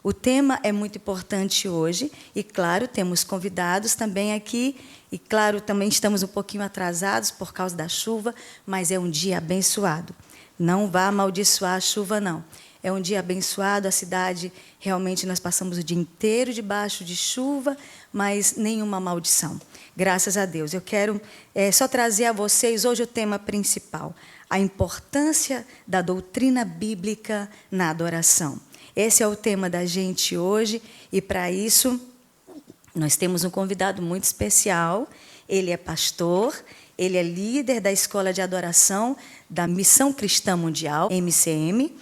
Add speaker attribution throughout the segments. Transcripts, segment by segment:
Speaker 1: O tema é muito importante hoje e, claro, temos convidados também aqui e, claro, também estamos um pouquinho atrasados por causa da chuva, mas é um dia abençoado. Não vá amaldiçoar a chuva, não. É um dia abençoado, a cidade, realmente, nós passamos o dia inteiro debaixo de chuva, mas nenhuma maldição. Graças a Deus. Eu quero só trazer a vocês hoje o tema principal, a importância da doutrina bíblica na adoração. Esse é o tema da gente hoje e, para isso, nós temos um convidado muito especial. Ele é pastor, ele é líder da Escola de Adoração da Missão Cristã Mundial, MCM,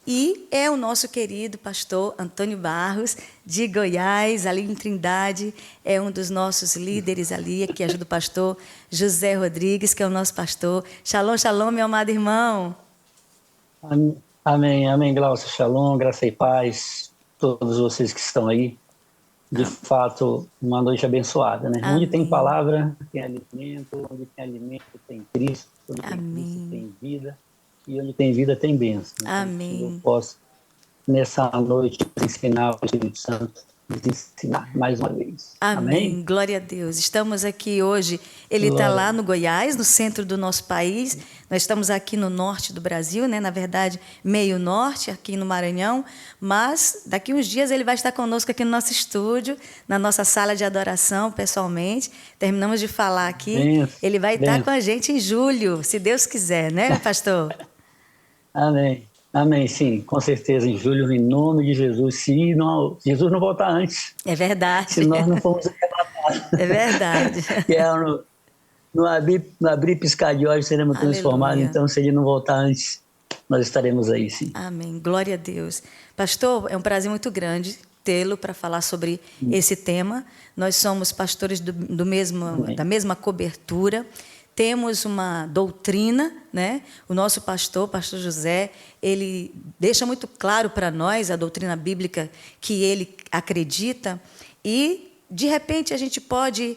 Speaker 1: e é o nosso querido pastor Antônio Barros, de Goiás, ali em Trindade, é um dos nossos líderes ali, que ajuda o pastor José Rodrigues, que é o nosso pastor. Shalom, shalom, meu amado irmão.
Speaker 2: Amém, amém, Glaucia, shalom, graça e paz, todos vocês que estão aí. De fato, uma noite abençoada, né?
Speaker 1: Amém.
Speaker 2: Onde tem palavra, tem alimento, onde tem alimento, tem Cristo, onde tem
Speaker 1: Amém.
Speaker 2: Cristo, tem vida, e onde tem vida, tem bênção.
Speaker 1: Amém.
Speaker 2: Então, eu posso, nessa noite, ensinar o Espírito Santo, nos ensinar mais uma vez.
Speaker 1: Amém. Glória a Deus. Estamos aqui hoje, ele está lá no Goiás, no centro do nosso país. Nós estamos aqui no norte do Brasil, né? Na verdade, meio norte, aqui no Maranhão. Mas daqui uns dias ele vai estar conosco aqui no nosso estúdio, na nossa sala de adoração, pessoalmente. Terminamos de falar aqui. Ele vai estar com a gente em julho, se Deus quiser, né, pastor?
Speaker 2: Amém. Amém, sim, com certeza, em julho, em nome de Jesus, se não, Jesus não voltar antes.
Speaker 1: É verdade.
Speaker 2: Se nós não formos arrebatados.
Speaker 1: É verdade.
Speaker 2: Que é no abrir piscar de olhos seremos transformados, então se ele não voltar antes, nós estaremos aí, sim.
Speaker 1: Amém, glória a Deus. Pastor, é um prazer muito grande tê-lo para falar sobre esse tema. Nós somos pastores da mesma cobertura. Temos uma doutrina, né? O nosso pastor José, ele deixa muito claro para nós a doutrina bíblica que ele acredita e, de repente, a gente pode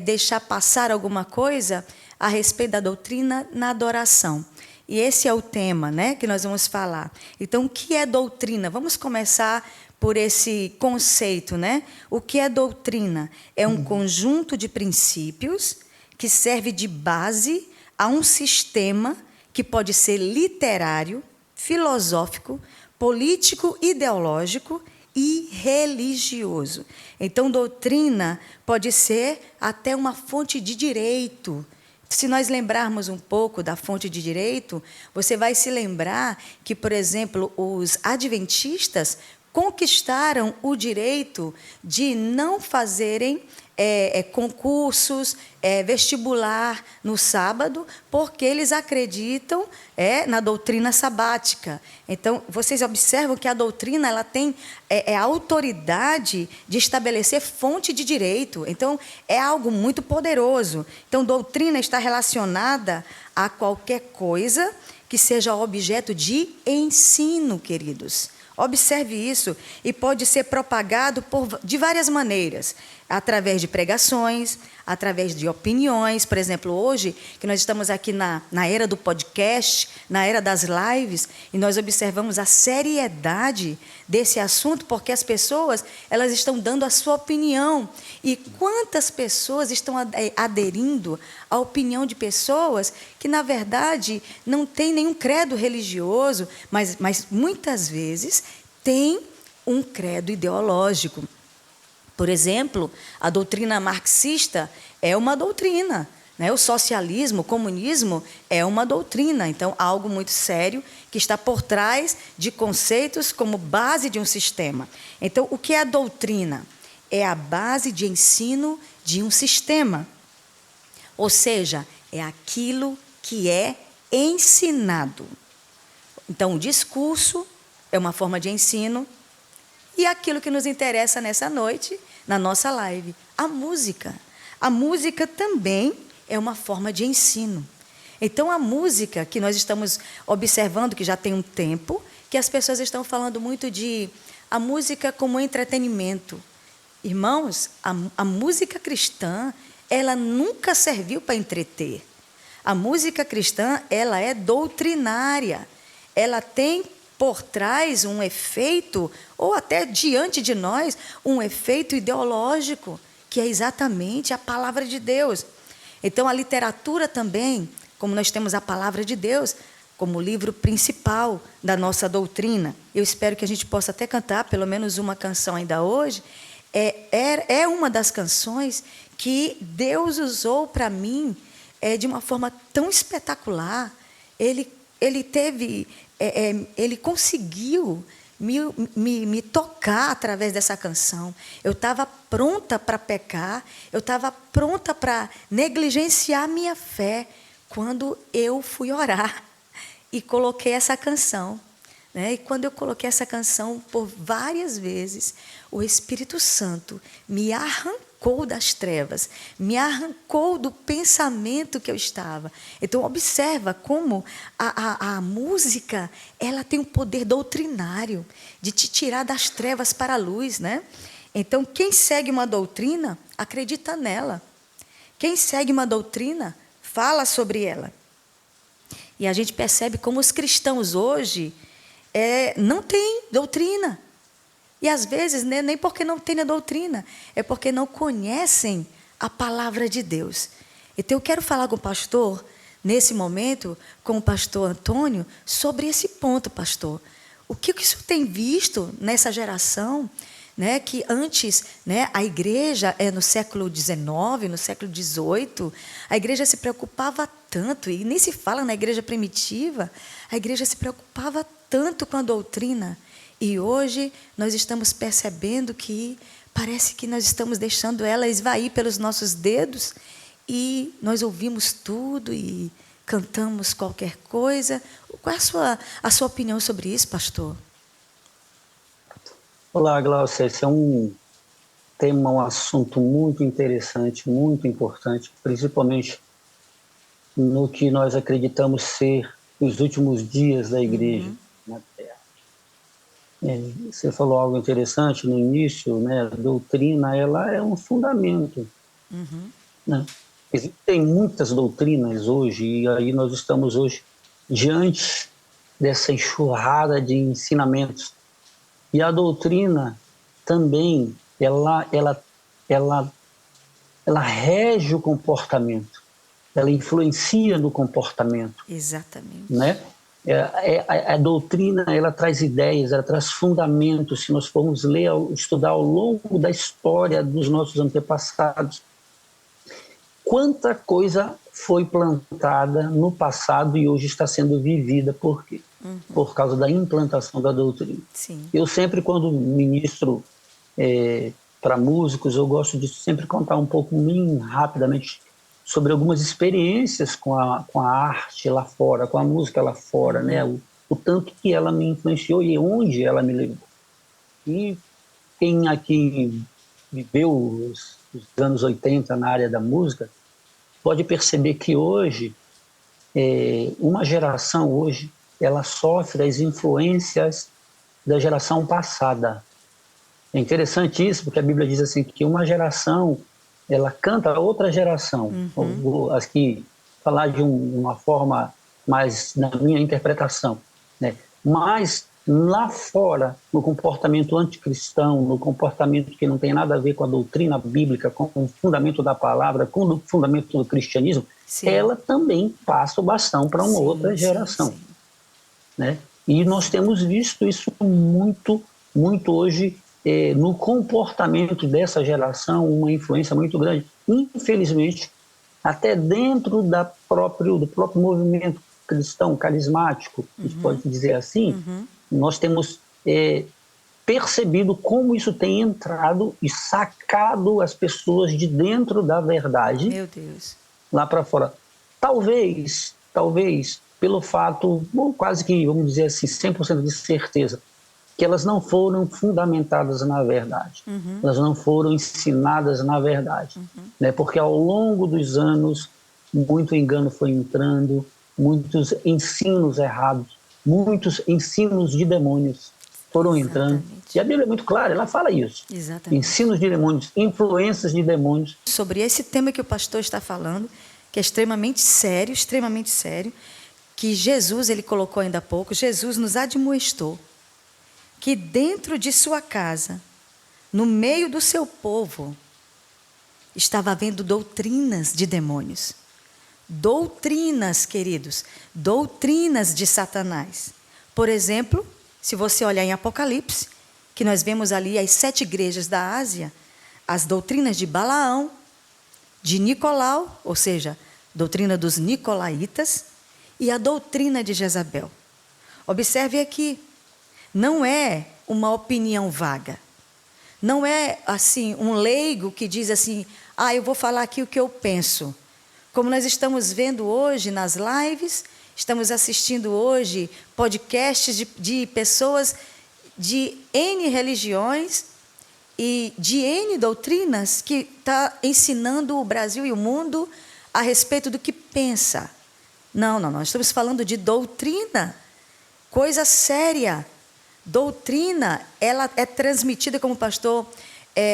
Speaker 1: deixar passar alguma coisa a respeito da doutrina na adoração. E esse é o tema, né, que nós vamos falar. Então, o que é doutrina? Vamos começar por esse conceito, né? O que é doutrina? É um conjunto de princípios que serve de base a um sistema que pode ser literário, filosófico, político, ideológico e religioso. Então, doutrina pode ser até uma fonte de direito. Se nós lembrarmos um pouco da fonte de direito, você vai se lembrar que, por exemplo, os adventistas conquistaram o direito de não fazerem concursos, vestibular no sábado, porque eles acreditam na doutrina sabática. Então, vocês observam que a doutrina ela tem a autoridade de estabelecer fonte de direito. Então, é algo muito poderoso. Então, doutrina está relacionada a qualquer coisa que seja objeto de ensino, queridos. Observe isso, e pode ser propagado de várias maneiras, através de pregações, através de opiniões. Por exemplo, hoje, que nós estamos aqui na era do podcast, na era das lives, e nós observamos a seriedade desse assunto, porque as pessoas elas estão dando a sua opinião. E quantas pessoas estão aderindo à opinião de pessoas que, na verdade, não têm nenhum credo religioso, mas muitas vezes têm um credo ideológico. Por exemplo, a doutrina marxista é uma doutrina, né? O socialismo, o comunismo é uma doutrina. Então, algo muito sério que está por trás de conceitos como base de um sistema. Então, o que é a doutrina? É a base de ensino de um sistema. Ou seja, é aquilo que é ensinado. Então, o discurso é uma forma de ensino. E aquilo que nos interessa nessa noite, na nossa live, a música. A música também é uma forma de ensino. Então, a música que nós estamos observando, que já tem um tempo, que as pessoas estão falando muito de a música como entretenimento. Irmãos, a música cristã, ela nunca serviu para entreter. A música cristã, ela é doutrinária. Ela tem por trás um efeito, ou até diante de nós, um efeito ideológico, que é exatamente a palavra de Deus. Então, a literatura também, como nós temos a palavra de Deus, como livro principal da nossa doutrina. Eu espero que a gente possa até cantar pelo menos uma canção ainda hoje. É uma das canções que Deus usou para mim de uma forma tão espetacular. Ele conseguiu me tocar através dessa canção. Eu estava pronta para pecar, eu estava pronta para negligenciar minha fé quando eu fui orar e coloquei essa canção. E quando eu coloquei essa canção por várias vezes, o Espírito Santo me arrancou das trevas, me arrancou do pensamento que eu estava. Então, observa como a música ela tem um poder doutrinário de te tirar das trevas para a luz. Então, quem segue uma doutrina, acredita nela. Quem segue uma doutrina, fala sobre ela. E a gente percebe como os cristãos hoje não têm doutrina. E às vezes, nem porque não tem a doutrina, é porque não conhecem a palavra de Deus. Então eu quero falar com o pastor, nesse momento, com o pastor Antônio, sobre esse ponto, pastor. O que o senhor tem visto nessa geração, que antes, a igreja, no século XIX, no século XVIII, a igreja se preocupava tanto, e nem se fala na igreja primitiva, a igreja se preocupava tanto com a doutrina. E hoje nós estamos percebendo que parece que nós estamos deixando ela esvair pelos nossos dedos e nós ouvimos tudo e cantamos qualquer coisa. Qual é a sua opinião sobre isso, pastor?
Speaker 2: Olá, Glaucia. Esse é um tema, um assunto muito interessante, muito importante, principalmente no que nós acreditamos ser os últimos dias da igreja na Terra. Você falou algo interessante no início, a doutrina ela é um fundamento. Existem muitas doutrinas hoje, e aí nós estamos hoje diante dessa enxurrada de ensinamentos. E a doutrina também, ela rege o comportamento, ela influencia no comportamento.
Speaker 1: Exatamente.
Speaker 2: A doutrina, ela traz ideias, ela traz fundamentos. Se nós formos ler, estudar ao longo da história dos nossos antepassados, quanta coisa foi plantada no passado e hoje está sendo vivida. Por quê? Por causa da implantação da doutrina.
Speaker 1: Sim.
Speaker 2: Eu sempre, quando ministro para músicos, eu gosto de sempre contar um pouco, bem rapidamente, sobre algumas experiências com a arte lá fora, com a música lá fora, o tanto que ela me influenciou e onde ela me levou. E quem aqui viveu os anos 80 na área da música pode perceber que hoje, uma geração hoje, ela sofre as influências da geração passada. É interessante isso, porque a Bíblia diz assim, que uma geração ela canta a outra geração. Vou aqui falar de uma forma mais na minha interpretação. Mas lá fora, no comportamento anticristão, no comportamento que não tem nada a ver com a doutrina bíblica, com o fundamento da palavra, com o fundamento do cristianismo, sim, ela também passa o bastão para uma outra geração. Sim. E nós temos visto isso muito, muito hoje no comportamento dessa geração, uma influência muito grande. Infelizmente, até dentro do próprio movimento cristão, carismático, a gente pode dizer assim, nós temos percebido como isso tem entrado e sacado as pessoas de dentro da verdade.
Speaker 1: Meu Deus.
Speaker 2: Lá para fora. Talvez, pelo fato, quase que, vamos dizer assim, 100% de certeza, que elas não foram fundamentadas na verdade. Elas não foram ensinadas na verdade. Porque ao longo dos anos, muito engano foi entrando, muitos ensinos errados, muitos ensinos de demônios foram entrando. E a Bíblia é muito clara, ela fala isso.
Speaker 1: Exatamente.
Speaker 2: Ensinos de demônios, influências de demônios.
Speaker 1: Sobre esse tema que o pastor está falando, que é extremamente sério, que Jesus, ele colocou ainda há pouco, Jesus nos admoestou que dentro de sua casa, no meio do seu povo, estava havendo doutrinas de demônios. Doutrinas, queridos, doutrinas de Satanás. Por exemplo, se você olhar em Apocalipse, que nós vemos ali as 7 igrejas da Ásia, as doutrinas de Balaão, de Nicolau, ou seja, doutrina dos nicolaítas, e a doutrina de Jezabel. Observe aqui, não é uma opinião vaga. Não é assim um leigo que diz assim, eu vou falar aqui o que eu penso. Como nós estamos vendo hoje nas lives, estamos assistindo hoje podcasts de pessoas de N religiões e de N doutrinas que está ensinando o Brasil e o mundo a respeito do que pensa. Não, nós estamos falando de doutrina, coisa séria. Doutrina, ela é transmitida, como o pastor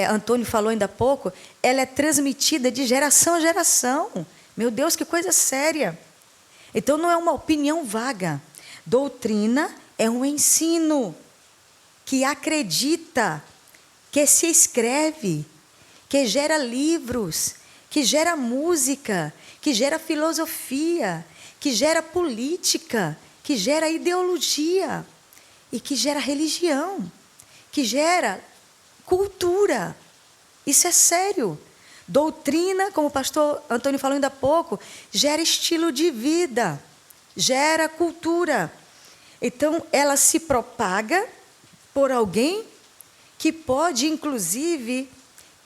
Speaker 1: Antônio falou ainda há pouco, ela é transmitida de geração a geração. Meu Deus, que coisa séria. Então não é uma opinião vaga. Doutrina é um ensino que acredita, que se escreve, que gera livros, que gera música, que gera filosofia, que gera política, que gera ideologia e que gera religião, que gera cultura. Isso é sério. Doutrina, como o pastor Antônio falou ainda há pouco, gera estilo de vida, gera cultura. Então, ela se propaga por alguém que pode, inclusive,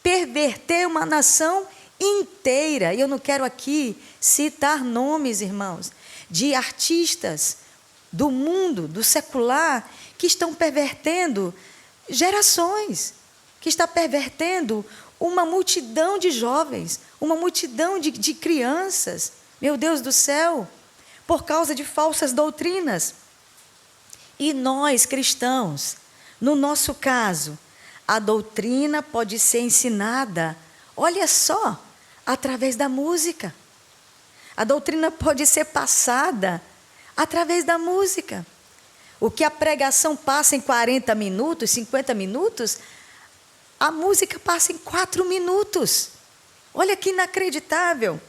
Speaker 1: perverter uma nação inteira. E eu não quero aqui citar nomes, irmãos, de artistas do mundo, do secular, que estão pervertendo gerações, que está pervertendo uma multidão de jovens, uma multidão de crianças, meu Deus do céu, por causa de falsas doutrinas. E nós, cristãos, no nosso caso, a doutrina pode ser ensinada, olha só, através da música. A doutrina pode ser passada através da música. O que a pregação passa em 40 minutos, 50 minutos, a música passa em 4 minutos. Olha que inacreditável.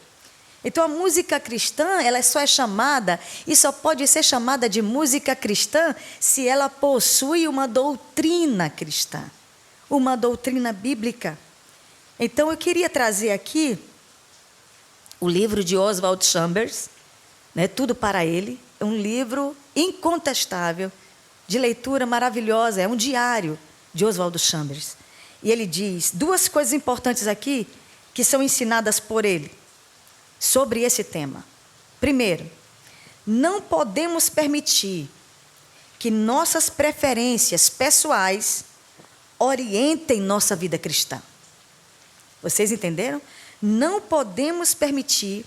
Speaker 1: Então a música cristã, ela só é chamada, e só pode ser chamada de música cristã, se ela possui uma doutrina cristã, uma doutrina bíblica. Então eu queria trazer aqui o livro de Oswald Chambers, né, Tudo para Ele. É um livro incontestável, de leitura maravilhosa, é um diário de Oswald Chambers. E ele diz 2 coisas importantes aqui, que são ensinadas por ele, sobre esse tema. Primeiro, não podemos permitir que nossas preferências pessoais orientem nossa vida cristã. Vocês entenderam? Não podemos permitir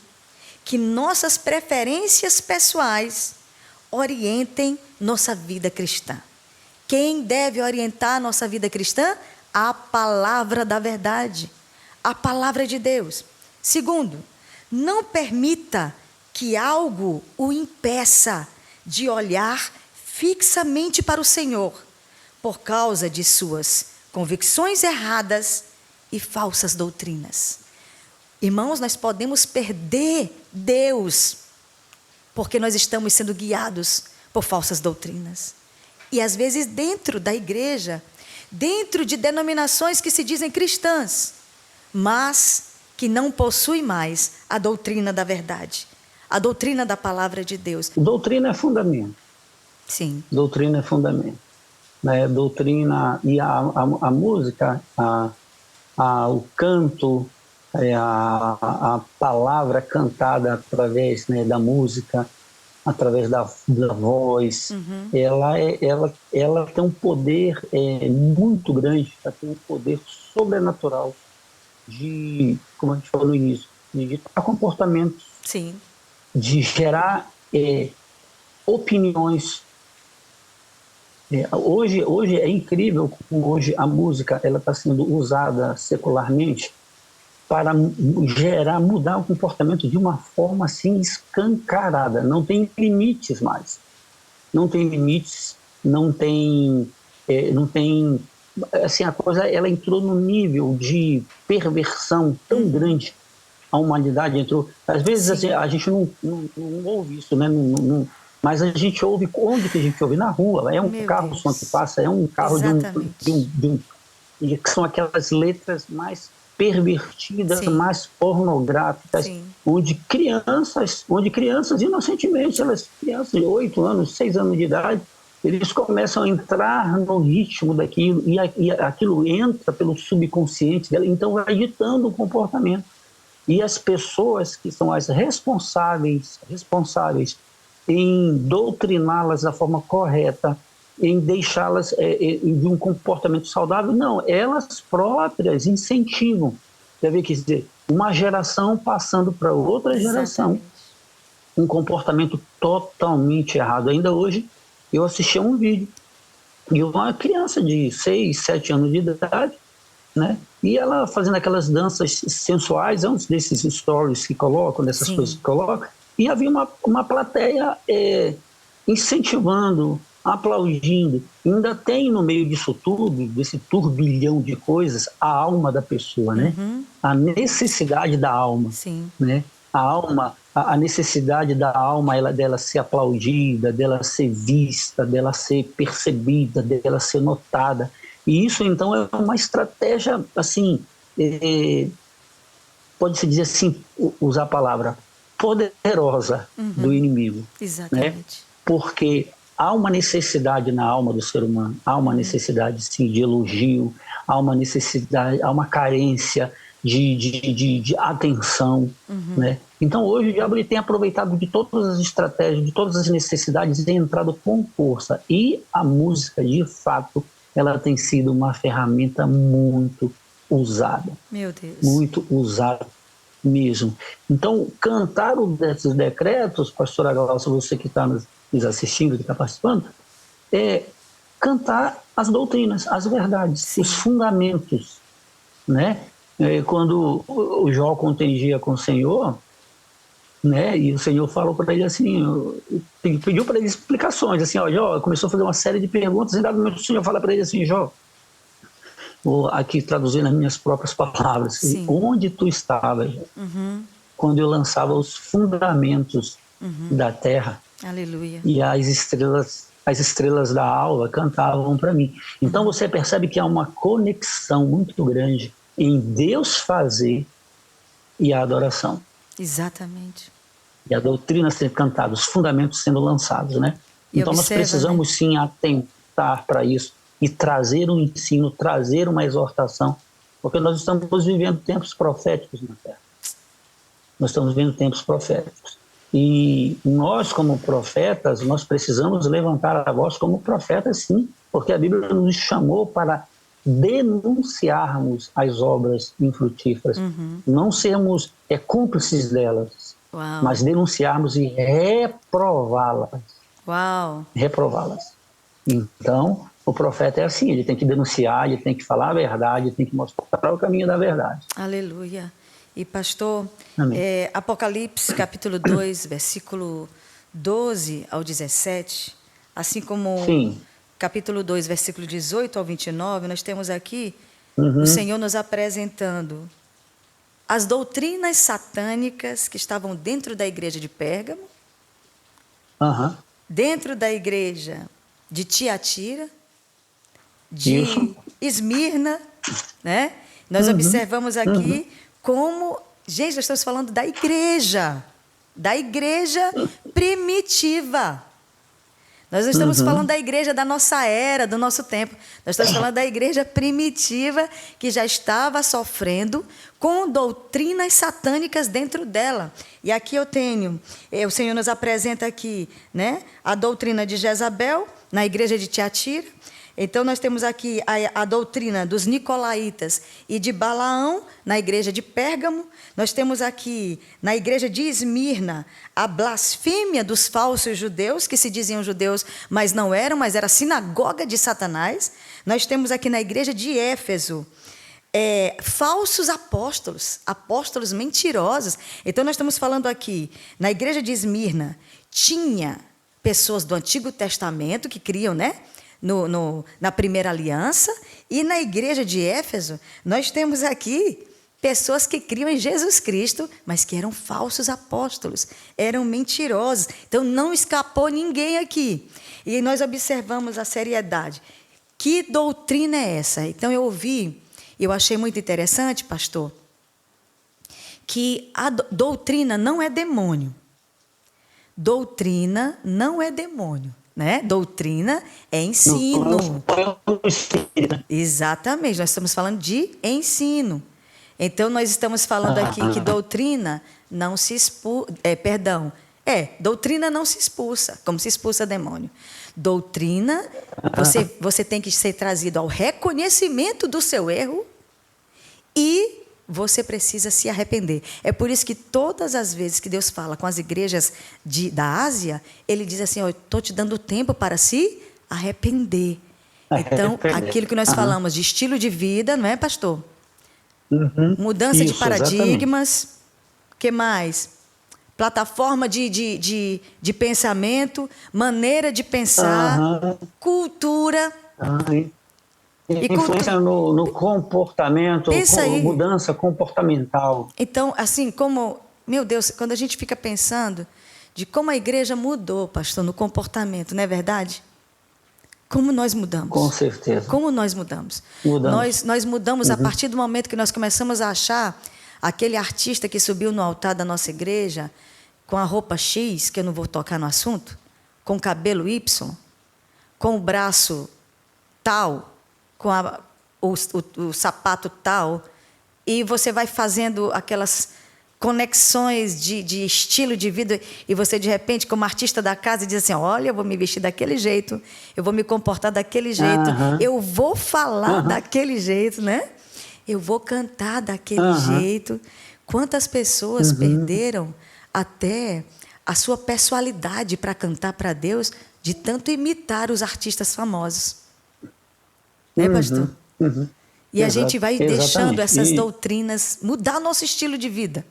Speaker 1: que nossas preferências pessoais orientem nossa vida cristã. Quem deve orientar a nossa vida cristã? A palavra da verdade, a palavra de Deus. Segundo, não permita que algo o impeça de olhar fixamente para o Senhor, por causa de suas convicções erradas e falsas doutrinas. Irmãos, nós podemos perder Deus, porque nós estamos sendo guiados por falsas doutrinas. E às vezes dentro da igreja, dentro de denominações que se dizem cristãs, mas que não possuem mais a doutrina da verdade, a doutrina da palavra de Deus.
Speaker 2: Doutrina é fundamento.
Speaker 1: Sim.
Speaker 2: Doutrina é fundamento. Né? Doutrina e a música, o canto, a palavra cantada através, né, da música, através da voz, ela tem um poder muito grande, ela tem um poder sobrenatural de, como a gente falou no início, de ditar comportamentos,
Speaker 1: Sim.
Speaker 2: de gerar opiniões. Hoje é incrível como hoje a música ela está sendo usada secularmente para mudar o comportamento de uma forma assim escancarada. Não tem limites mais. Não tem limites, não tem, assim, a coisa, ela entrou num nível de perversão tão grande. A humanidade entrou. Às vezes assim, a gente não ouve isso, né? Mas a gente ouve. Onde que a gente ouve? Na rua. É um carro som que passa, é um carro que são aquelas letras mais pervertidas, mais pornográficas, onde crianças inocentemente, crianças de 8 anos, 6 anos de idade, eles começam a entrar no ritmo daquilo e aquilo entra pelo subconsciente dela, então vai ditando o comportamento. E as pessoas que são as responsáveis em doutriná-las da forma correta, em deixá-las de um comportamento saudável, não, elas próprias incentivam. Quer dizer, uma geração passando para outra geração um comportamento totalmente errado. Ainda hoje eu assisti a um vídeo de uma criança de 6, 7 anos de idade, né? E ela fazendo aquelas danças sensuais, é um desses stories que colocam, dessas coisas que colocam, e havia uma plateia incentivando, aplaudindo. Ainda tem no meio disso tudo, desse turbilhão de coisas, a alma da pessoa, né? A necessidade da alma, né? A alma, a necessidade da alma, dela ser aplaudida, dela ser vista, dela ser percebida, dela ser notada. E isso, então, é uma estratégia, assim, pode-se dizer assim, usar a palavra, poderosa do inimigo.
Speaker 1: Exatamente.
Speaker 2: Né? Porque há uma necessidade na alma do ser humano, há uma necessidade, sim, de elogio, há uma necessidade, há uma carência de atenção, né? Então, hoje, o diabo ele tem aproveitado de todas as estratégias, de todas as necessidades e tem entrado com força. E a música, de fato, ela tem sido uma ferramenta muito usada.
Speaker 1: Meu Deus.
Speaker 2: Muito usada mesmo. Então, cantar desses decretos, pastora Glaucia, você que está nos assistindo, que está participando, é cantar as doutrinas, as verdades, os fundamentos, né? Quando o Jó contendia com o Senhor, né? E o Senhor falou para ele assim, pediu para ele explicações, assim, ó, Jó começou a fazer uma série de perguntas, e em dado momento o Senhor fala para ele assim, Jó, vou aqui traduzir nas minhas próprias palavras, onde tu estavas quando eu lançava os fundamentos da terra?
Speaker 1: Aleluia.
Speaker 2: E as estrelas da alva cantavam para mim. Então você percebe que há uma conexão muito grande em Deus fazer e a adoração.
Speaker 1: Exatamente.
Speaker 2: E a doutrina sendo cantada, os fundamentos sendo lançados, né? Então nós precisamos, sim, atentar para isso e trazer um ensino, trazer uma exortação, porque nós estamos vivendo tempos proféticos na Terra. Nós estamos vivendo tempos proféticos. E nós, como profetas, nós precisamos levantar a voz como profetas, sim, porque a Bíblia nos chamou para denunciarmos as obras infrutíferas, não sermos cúmplices delas, mas denunciarmos e reprová-las. Reprová-las. Então, o profeta é assim, ele tem que denunciar, ele tem que falar a verdade, ele tem que mostrar o caminho da verdade.
Speaker 1: Aleluia. E pastor, Apocalipse capítulo 2, versículo 12 ao 17, assim como capítulo 2, versículo 18 ao 29, nós temos aqui o Senhor nos apresentando as doutrinas satânicas que estavam dentro da igreja de Pérgamo, dentro da igreja de Tiatira, de Esmirna, né? Nós observamos aqui como, gente, nós estamos falando da igreja primitiva. Nós não estamos falando da igreja da nossa era, do nosso tempo. Nós estamos falando da igreja primitiva que já estava sofrendo com doutrinas satânicas dentro dela. E aqui eu tenho, o Senhor nos apresenta aqui, né, a doutrina de Jezabel na igreja de Tiatira. Então, nós temos aqui a doutrina dos nicolaítas e de Balaão, na igreja de Pérgamo. Nós temos aqui, na igreja de Esmirna, a blasfêmia dos falsos judeus, que se diziam judeus, mas não eram, mas era a sinagoga de Satanás. Nós temos aqui na igreja de Éfeso, falsos apóstolos, apóstolos mentirosos. Então, nós estamos falando aqui, na igreja de Esmirna, tinha pessoas do Antigo Testamento que criam, né, na primeira aliança, e na igreja de Éfeso, nós temos aqui pessoas que criam em Jesus Cristo, mas que eram falsos apóstolos, eram mentirosos. Então, não escapou ninguém aqui. E nós observamos a seriedade. Que doutrina é essa? Então, eu achei muito interessante, pastor, que a doutrina não é demônio. Doutrina não é demônio, né? Doutrina é ensino. Exatamente, nós estamos falando de ensino. Então, nós estamos falando aqui que doutrina não se expulsa... doutrina não se expulsa, como se expulsa demônio. Doutrina, você tem que ser trazido ao reconhecimento do seu erro e você precisa se arrepender. É por isso que todas as vezes que Deus fala com as igrejas da Ásia, Ele diz assim, eu estou te dando tempo para se arrepender. Então, aquilo que nós falamos de estilo de vida, não é, pastor? Mudança de paradigmas. O que mais? Plataforma de pensamento, maneira de pensar, cultura.
Speaker 2: Influência no comportamento, mudança comportamental.
Speaker 1: Então, assim como, meu Deus, quando a gente fica pensando de como a igreja mudou, pastor, no comportamento, não é verdade? Como nós mudamos?
Speaker 2: Com certeza.
Speaker 1: Como nós mudamos? Nós mudamos a partir do momento que nós começamos a achar aquele artista que subiu no altar da nossa igreja com a roupa X, que eu não vou tocar no assunto, com o cabelo Y, com o braço tal, com o sapato tal, e você vai fazendo aquelas conexões de estilo de vida, e você, de repente, como artista da casa, diz assim, olha, eu vou me vestir daquele jeito, eu vou me comportar daquele jeito, eu vou falar daquele jeito, né? Eu vou cantar daquele jeito. Quantas pessoas perderam até a sua pessoalidade para cantar para Deus, de tanto imitar os artistas famosos. Né, pastor? E a gente vai deixando essas doutrinas mudar nosso estilo de vida.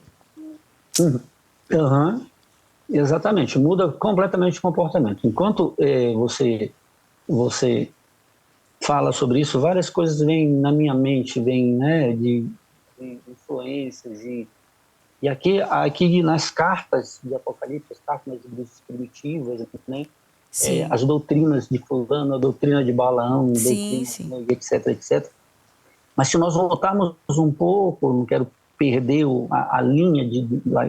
Speaker 2: Exatamente, muda completamente o comportamento. Enquanto você fala sobre isso, várias coisas vêm na minha mente, né, de influências. E aqui nas cartas de Apocalipse, as cartas primitivas, né, as doutrinas de fulano, a doutrina de Balaão, etc, etc. Mas se nós voltarmos um pouco, não quero perder a linha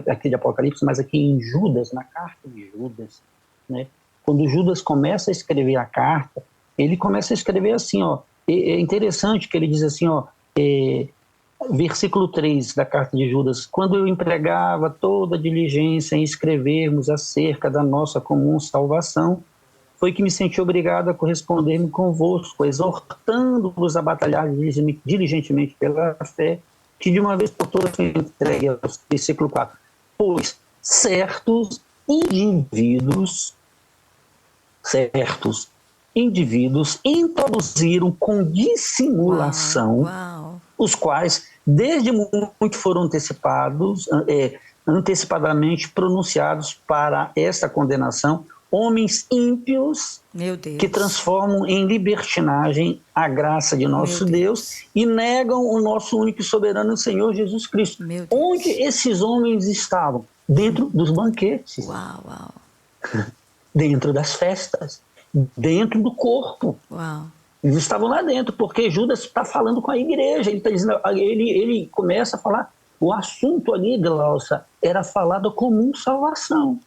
Speaker 2: aqui de Apocalipse, mas aqui em Judas, na carta de Judas, né? Quando Judas começa a escrever a carta, ele começa a escrever assim, é interessante que ele diz assim, versículo 3 da carta de Judas, quando eu empregava toda a diligência em escrevermos acerca da nossa comum salvação, foi que me senti obrigado a corresponder-me convosco, exortando-vos a batalhar diligentemente pela fé, que de uma vez por todas foi entregue ao versículo 4. Pois certos indivíduos introduziram com dissimulação, os quais desde muito foram antecipadamente pronunciados para esta condenação, homens ímpios que transformam em libertinagem a graça de nosso Deus e negam o nosso único e soberano Senhor Jesus Cristo. Onde esses homens estavam? Dentro dos banquetes, dentro das festas, dentro do corpo. Eles estavam lá dentro, porque Judas está falando com a igreja. Ele, tá dizendo, ele começa a falar. O assunto ali, Glaucia, era falar da comum salvação,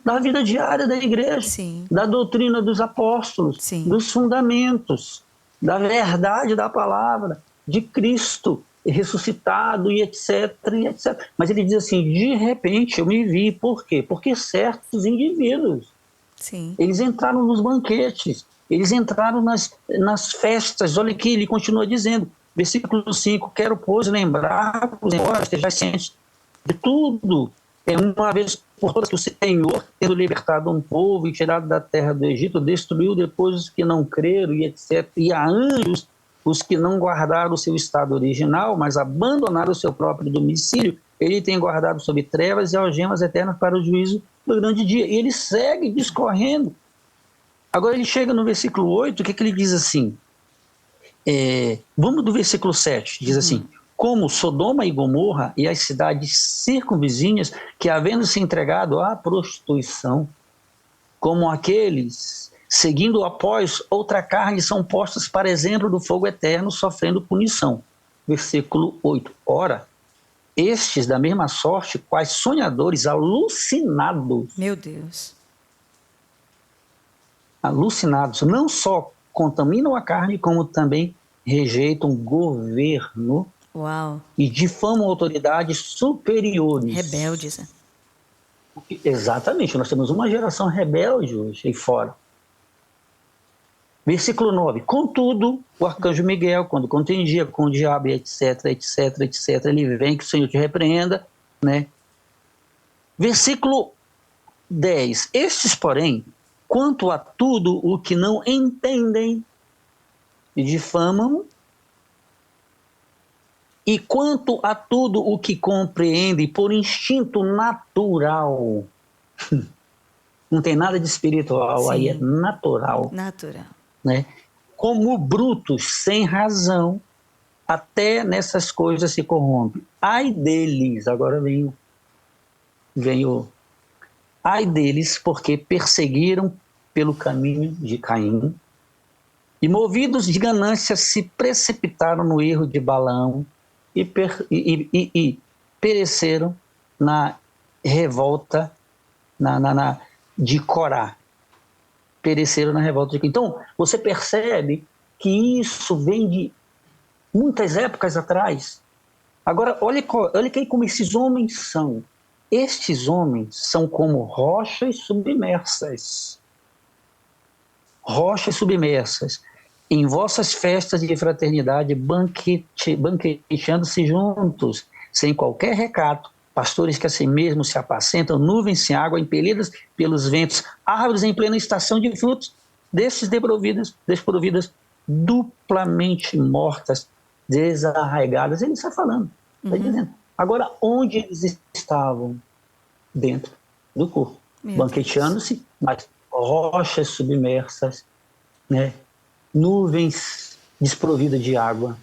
Speaker 2: da vida diária da igreja, da doutrina dos apóstolos, dos fundamentos, da verdade da palavra, de Cristo ressuscitado e etc, e etc. Mas ele diz assim, de repente eu me vi, por quê? Porque certos indivíduos, eles entraram nos banquetes, eles entraram nas festas, olha aqui, ele continua dizendo, versículo 5, quero, pois, lembrar-vos, embora estejais cientes de tudo, uma vez por todas que o Senhor, tendo libertado um povo e tirado da terra do Egito, destruiu depois os que não creram e etc. E a anjos os que não guardaram o seu estado original, mas abandonaram o seu próprio domicílio, ele tem guardado sob trevas e algemas eternas para o juízo do grande dia. E ele segue discorrendo. Agora ele chega no versículo 8, o que ele diz assim? Vamos do versículo 7, diz assim: como Sodoma e Gomorra e as cidades circunvizinhas, que havendo se entregado à prostituição, como aqueles seguindo após outra carne, são postos para exemplo do fogo eterno, sofrendo punição. Versículo 8. Ora, estes da mesma sorte, quais sonhadores alucinados.
Speaker 1: Meu Deus.
Speaker 2: Alucinados, não só contaminam a carne, como também rejeitam o governo.
Speaker 1: Uau.
Speaker 2: E difamam autoridades superiores.
Speaker 1: Rebeldes.
Speaker 2: Exatamente, nós temos uma geração rebelde hoje aí fora. Versículo 9. Contudo, o arcanjo Miguel, quando contendia com o diabo, etc, etc, etc, ele vem, que o Senhor te repreenda, né? Versículo 10. Estes, porém, quanto a tudo o que não entendem, difamam, e quanto a tudo o que compreendem por instinto natural, não tem nada de espiritual. Sim. Aí é natural.
Speaker 1: Natural.
Speaker 2: Né? Como brutos, sem razão, até nessas coisas se corrompem. Ai deles, agora vem o... Ai deles, porque perseguiram pelo caminho de Caim, e movidos de ganância se precipitaram no erro de Balaão, e pereceram na revolta de Corá. Pereceram na revolta de... Então, você percebe que isso vem de muitas épocas atrás. Agora, olha como esses homens são. Estes homens são como rochas submersas. Rochas submersas. Em vossas festas de fraternidade, banqueteando-se juntos, sem qualquer recato, pastores que assim mesmo se apacentam, nuvens sem água, impelidas pelos ventos, árvores em plena estação de frutos, destes desprovidas, duplamente mortas, desarraigadas. Ele está falando, está dizendo. Agora, onde eles estavam? Dentro do corpo, banqueteando-se, mas rochas submersas, né? Nuvens desprovidas de água,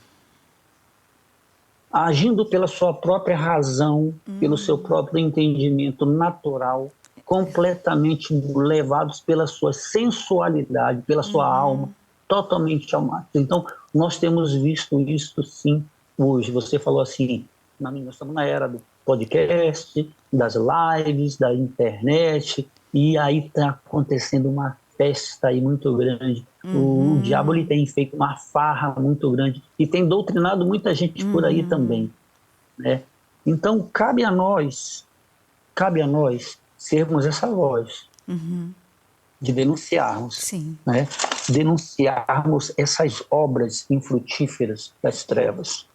Speaker 2: agindo pela sua própria razão, pelo seu próprio entendimento natural, completamente levados pela sua sensualidade, pela sua alma, totalmente almáticos. Então, nós temos visto isso sim hoje. Você falou assim, nós estamos na era do podcast, das lives, da internet, e aí está acontecendo uma festa aí muito grande. O diabo ele tem feito uma farra muito grande e tem doutrinado muita gente por aí também, né? Então cabe a nós sermos essa voz de denunciarmos,
Speaker 1: Sim.
Speaker 2: Né? Denunciarmos essas obras infrutíferas das trevas.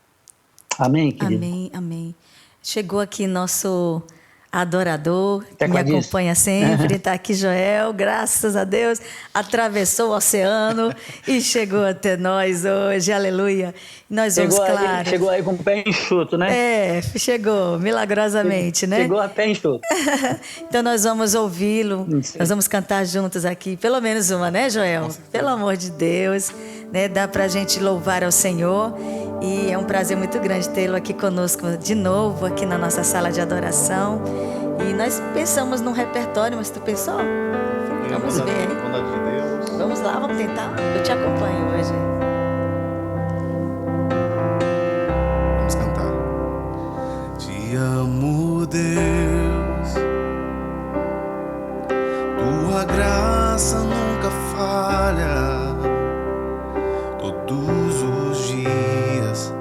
Speaker 2: Amém, querido?
Speaker 1: Amém, amém. Chegou aqui nosso adorador, que me acompanha sempre, está aqui Joel, graças a Deus, atravessou o oceano e chegou até nós hoje, aleluia. Nós vamos, claro...
Speaker 2: Chegou aí com o pé enxuto, né?
Speaker 1: Chegou, milagrosamente, né?
Speaker 2: Chegou a pé enxuto.
Speaker 1: Então nós vamos ouvi-lo, nós vamos cantar juntos aqui, pelo menos uma, né, Joel? Pelo amor de Deus, né? Dá pra gente louvar ao Senhor. E é um prazer muito grande tê-lo aqui conosco de novo, aqui na nossa sala de adoração. E nós pensamos num repertório, mas tu pensou? Vamos ver, hein?
Speaker 3: De Deus.
Speaker 1: Vamos lá, vamos tentar. Eu te acompanho hoje.
Speaker 3: Vamos cantar. Te amo, Deus. Tua graça nunca falha. Todos os dias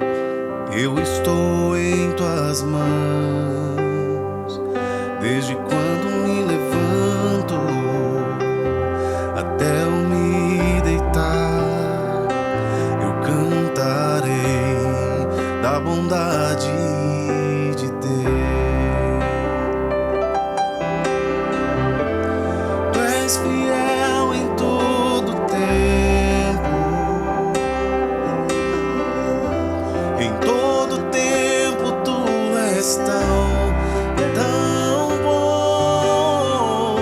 Speaker 3: eu estou em tuas mãos, desde quando me levanto até eu me deitar, eu cantarei da bondade de Deus. Tu és fiel em todo tempo, Em todo tempo tu és tão bom.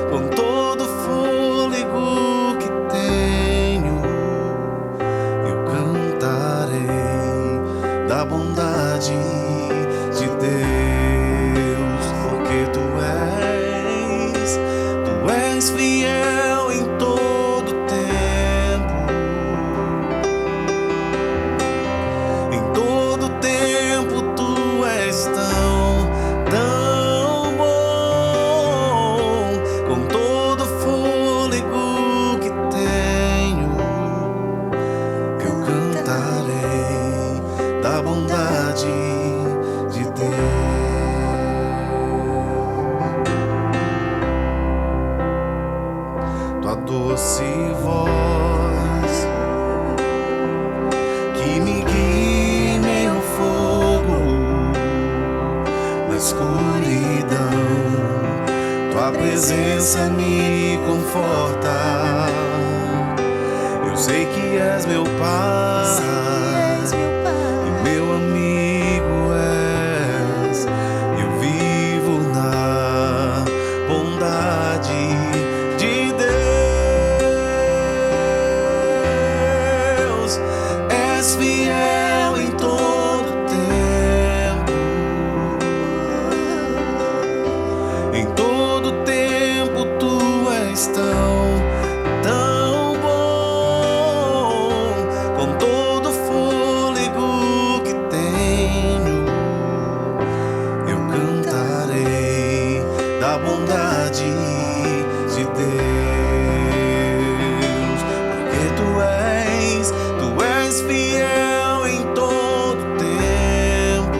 Speaker 3: Com todo fôlego que tenho, eu cantarei da bondade de Deus, porque tu és fiel em todo tempo. Em todo tempo tu és tão bom. Com todo fôlego que tenho, eu cantarei da bondade de Deus. Tua doce voz que me guia em meio ao fogo, na escuridão, tua presença me conforta. Eu sei que és meu Pai, e meu amigo és. Eu vivo na bondade de Deus. És fiel em todo tempo. Em todo tempo tu és tão bom. Com todo fôlego que tenho, eu cantarei da bondade de Deus, porque tu és fiel em todo tempo.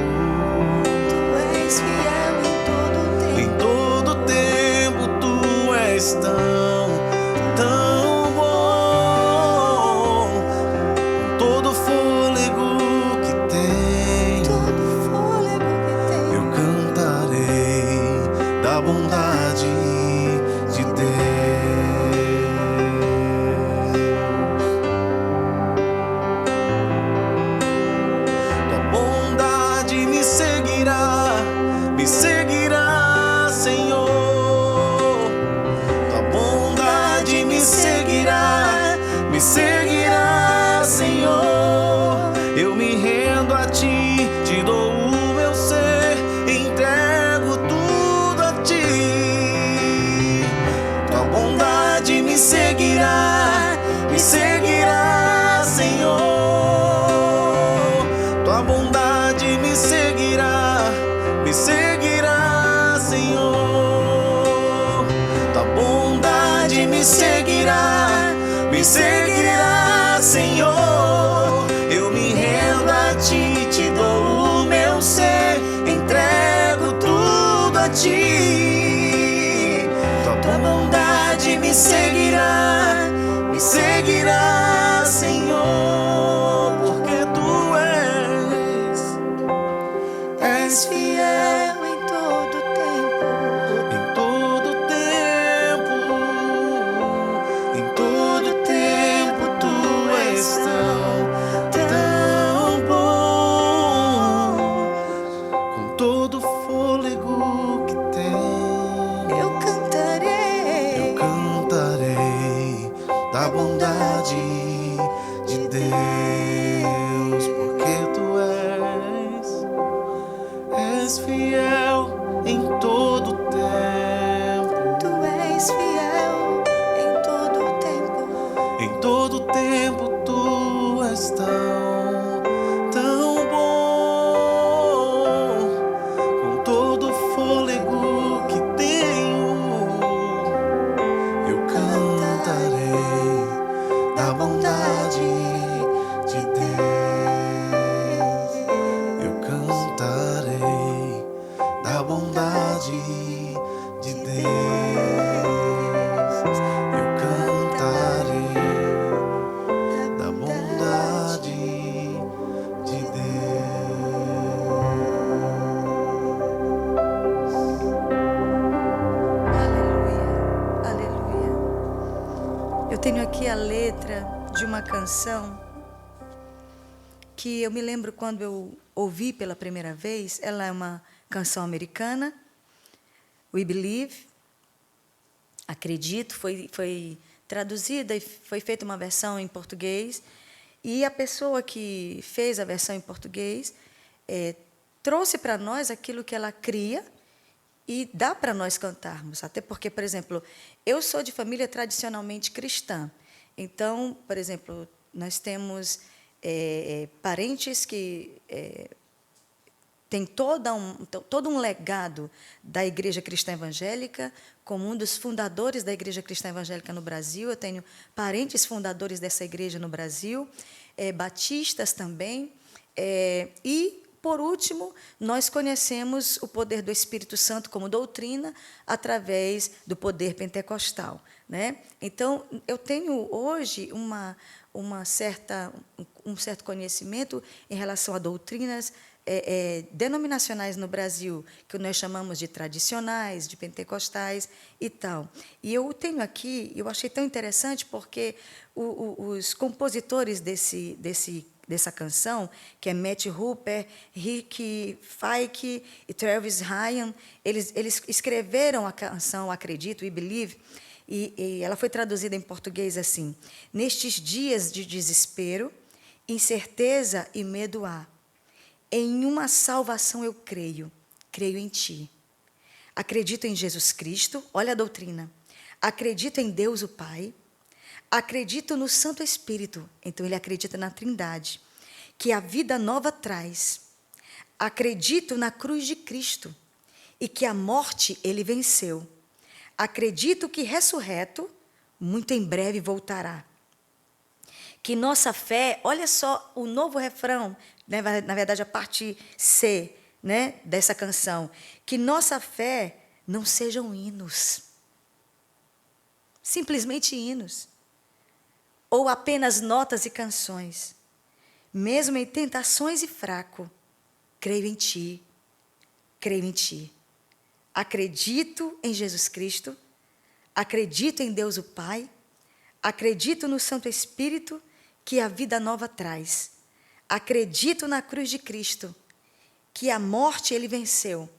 Speaker 3: Em todo tempo tu és tão bom. Todo fôlego que tenho, eu cantarei da bondade de Deus. Tua bondade me seguirá, Senhor. Tua bondade me seguirá, Senhor. Eu me rendo a ti, te dou o meu ser, entrego tudo a ti. Tua bondade me seguirá, Senhor. Tua bondade me seguirá, Senhor. Tua bondade me seguirá, Senhor. Eu me rendo a ti, te dou o meu ser, entrego tudo a ti. Tua bondade me seguirá, Senhor, porque tu és fiel em todo tempo. Em todo tempo, em todo tempo tu és tão bom. Com todo fôlego que tenho, eu cantarei da bondade de Deus, porque tu és fiel em todo tempo. Em todo tempo tu és tão bom. Com todo fôlego que tenho, eu cantarei da bondade de Deus. Eu cantarei da bondade de Deus. Eu cantarei da bondade de Deus.
Speaker 1: Aleluia, aleluia. Eu tenho aqui a letra de uma canção que eu me lembro quando eu ouvi pela primeira vez. Ela é uma canção americana, We Believe, acredito, foi traduzida e foi feita uma versão em português. E a pessoa que fez a versão em português trouxe para nós aquilo que ela cria e dá para nós cantarmos. Até porque, por exemplo, eu sou de família tradicionalmente cristã. Então, por exemplo, nós temos parentes que têm todo um legado da Igreja Cristã Evangélica, como um dos fundadores da Igreja Cristã Evangélica no Brasil. Eu tenho parentes fundadores dessa igreja no Brasil, batistas também. E, por último, nós conhecemos o poder do Espírito Santo como doutrina através do poder pentecostal, né? Então, eu tenho hoje um certo conhecimento em relação a doutrinas denominacionais no Brasil, que nós chamamos de tradicionais, de pentecostais e tal. E eu tenho aqui, eu achei tão interessante, porque os compositores dessa canção, que é Matt Hooper, Rick Fike e Travis Ryan, eles escreveram a canção Acredito, We Believe, e ela foi traduzida em português assim: nestes dias de desespero, incerteza e medo há. Em uma salvação eu creio em ti. Acredito em Jesus Cristo, olha a doutrina. Acredito em Deus o Pai. Acredito no Santo Espírito, então ele acredita na Trindade, que a vida nova traz. Acredito na cruz de Cristo e que a morte ele venceu. Acredito que ressurreto, muito em breve voltará. Que nossa fé, olha só o novo refrão, né, na verdade a parte C, né, dessa canção, que nossa fé não sejam hinos, simplesmente hinos, ou apenas notas e canções. Mesmo em tentações e fraco, creio em ti, creio em ti. Acredito em Jesus Cristo, acredito em Deus o Pai, acredito no Santo Espírito, que a vida nova traz. Acredito na cruz de Cristo, que a morte ele venceu.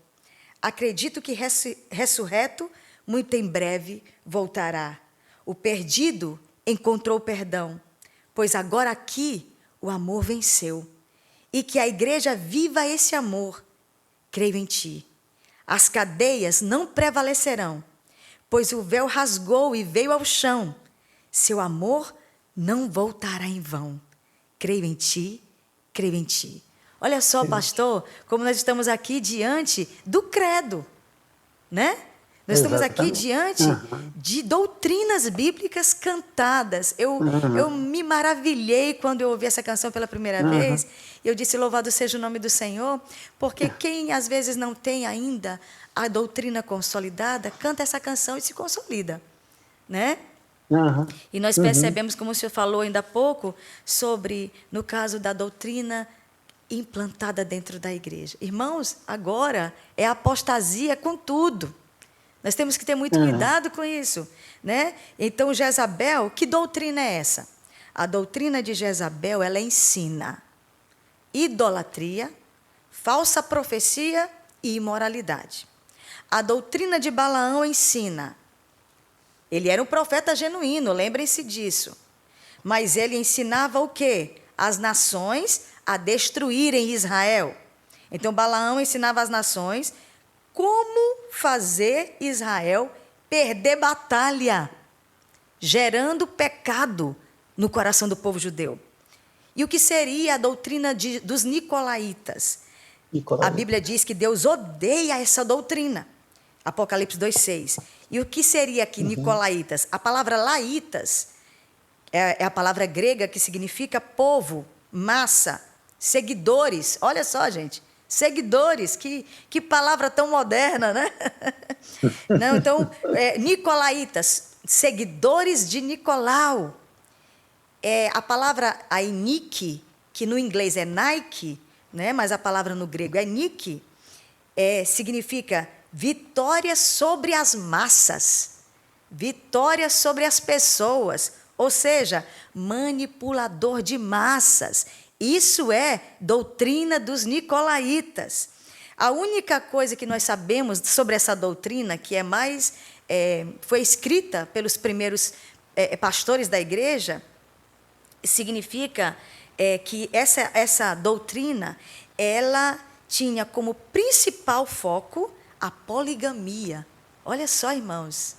Speaker 1: Acredito que ressurreto, muito em breve voltará. O perdido encontrou perdão, pois agora aqui o amor venceu. E que a igreja viva esse amor. Creio em ti. As cadeias não prevalecerão, pois o véu rasgou e veio ao chão. Seu amor não voltará em vão. Creio em ti, creio em ti. Olha só, pastor, como nós estamos aqui diante do credo, né? Nós estamos aqui diante de doutrinas bíblicas cantadas. Eu me maravilhei quando eu ouvi essa canção pela primeira vez. Eu disse, louvado seja o nome do Senhor, porque quem às vezes não tem ainda a doutrina consolidada, canta essa canção e se consolida, né? E nós percebemos, como o senhor falou ainda há pouco, sobre, no caso da doutrina implantada dentro da igreja. Irmãos, agora é apostasia com tudo. Nós temos que ter muito cuidado com isso, né? Então, Jezabel, que doutrina é essa? A doutrina de Jezabel, ela ensina idolatria, falsa profecia e imoralidade. A doutrina de Balaão ensina. Ele era um profeta genuíno, lembrem-se disso. Mas ele ensinava o quê? As nações a destruírem Israel. Então, Balaão ensinava as nações como fazer Israel perder batalha, gerando pecado no coração do povo judeu. E o que seria a doutrina dos nicolaítas? A Bíblia diz que Deus odeia essa doutrina. Apocalipse 2,6. E o que seria aqui nicolaítas? A palavra laítas é a palavra grega que significa povo, massa, seguidores. Olha só, gente. Seguidores, que palavra tão moderna, né? Não, então, nicolaítas, seguidores de Nicolau. A palavra Nike, que no inglês é Nike, né? Mas a palavra no grego é Nike, significa vitória sobre as massas, vitória sobre as pessoas, ou seja, manipulador de massas. Isso é doutrina dos nicolaítas. A única coisa que nós sabemos sobre essa doutrina, que é mais foi escrita pelos primeiros pastores da igreja, significa que essa doutrina, ela tinha como principal foco a poligamia. Olha só, irmãos,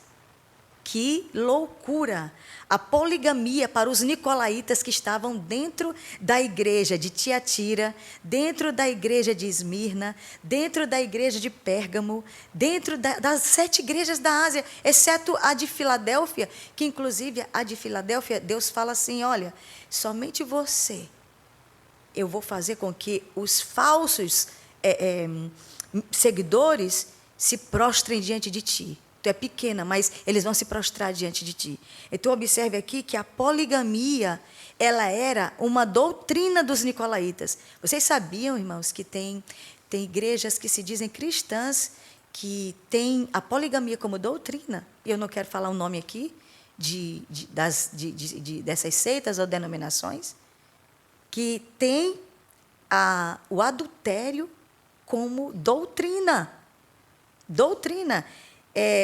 Speaker 1: que loucura! A poligamia para os nicolaítas que estavam dentro da igreja de Tiatira, dentro da igreja de Esmirna, dentro da igreja de Pérgamo, dentro das 7 igrejas da Ásia, exceto a de Filadélfia, que inclusive a de Filadélfia, Deus fala assim, olha, somente você, eu vou fazer com que os falsos seguidores se prostrem diante de ti. Tu é pequena, mas eles vão se prostrar diante de ti. Então, observe aqui que a poligamia, ela era uma doutrina dos nicolaítas. Vocês sabiam, irmãos, que tem igrejas que se dizem cristãs, que têm a poligamia como doutrina? E eu não quero falar o nome aqui dessas seitas ou denominações, que tem o adultério como doutrina. Doutrina.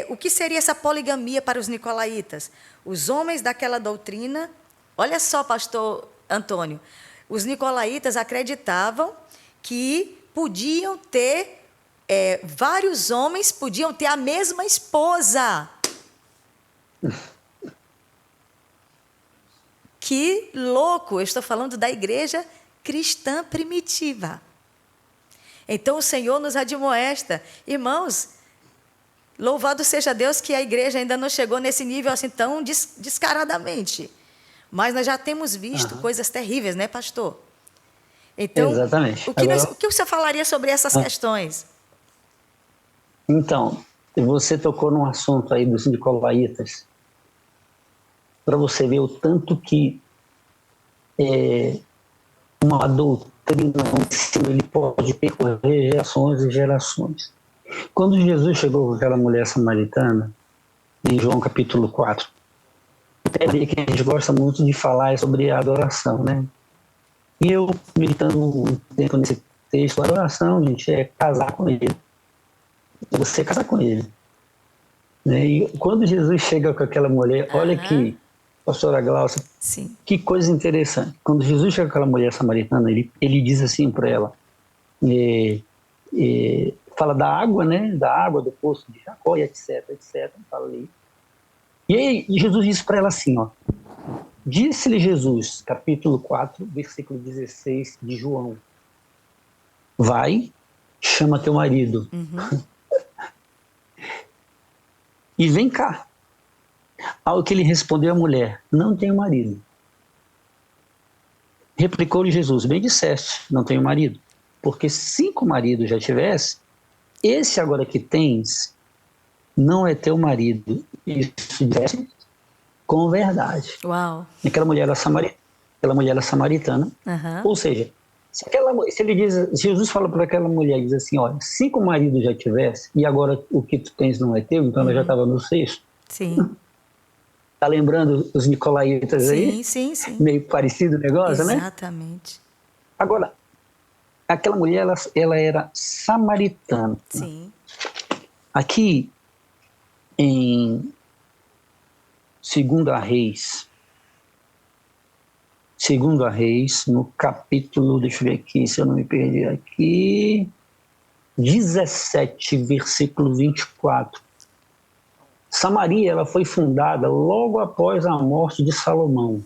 Speaker 1: O que seria essa poligamia para os nicolaítas? Os homens daquela doutrina, olha só, pastor Antônio, os nicolaítas acreditavam que podiam ter, vários homens podiam ter a mesma esposa. Que louco! Eu estou falando da igreja cristã primitiva. Então o Senhor nos admoesta, irmãos, louvado seja Deus que a igreja ainda não chegou nesse nível assim tão descaradamente. Mas nós já temos visto coisas terríveis, né, pastor? Então,
Speaker 2: exatamente.
Speaker 1: O que você falaria sobre essas questões?
Speaker 2: Então, você tocou num assunto aí dos nicolaítas, para você ver o tanto que uma doutrina, ele pode percorrer gerações e gerações. Quando Jesus chegou com aquela mulher samaritana, em João capítulo 4, até ali que a gente gosta muito de falar sobre a adoração, né? E eu, meditando um tempo nesse texto, a adoração, gente, é casar com ele. Você casar com ele. Né? E quando Jesus chega com aquela mulher, olha que, pastora Glaucia, que coisa interessante. Quando Jesus chega com aquela mulher samaritana, ele diz assim para ela, fala da água, né? Da água do poço de Jacó, e etc, fala ali. E aí Jesus disse para ela assim, ó, disse-lhe Jesus, capítulo 4, versículo 16 de João, vai, chama teu marido e vem cá. Ao que ele respondeu à mulher, não tenho marido. Replicou-lhe Jesus, bem disseste, não tenho marido, porque 5 maridos já tivesse, esse agora que tens não é teu marido. Isso disse com verdade.
Speaker 1: Uau.
Speaker 2: Aquela mulher era samaritana. Ou seja, se ele diz, Jesus fala para aquela mulher, diz assim, olha, 5 maridos já tivesse e agora o que tu tens não é teu, então ela já estava no 6º.
Speaker 1: Sim.
Speaker 2: Tá lembrando os nicolaítas aí?
Speaker 1: Sim.
Speaker 2: Meio parecido o negócio, né?
Speaker 1: Exatamente.
Speaker 2: Agora, aquela mulher, ela era samaritana.
Speaker 1: Sim.
Speaker 2: Aqui, em 2 Reis, no capítulo, deixa eu ver aqui, se eu não me perdi aqui, 17, versículo 24. Samaria, ela foi fundada logo após a morte de Salomão.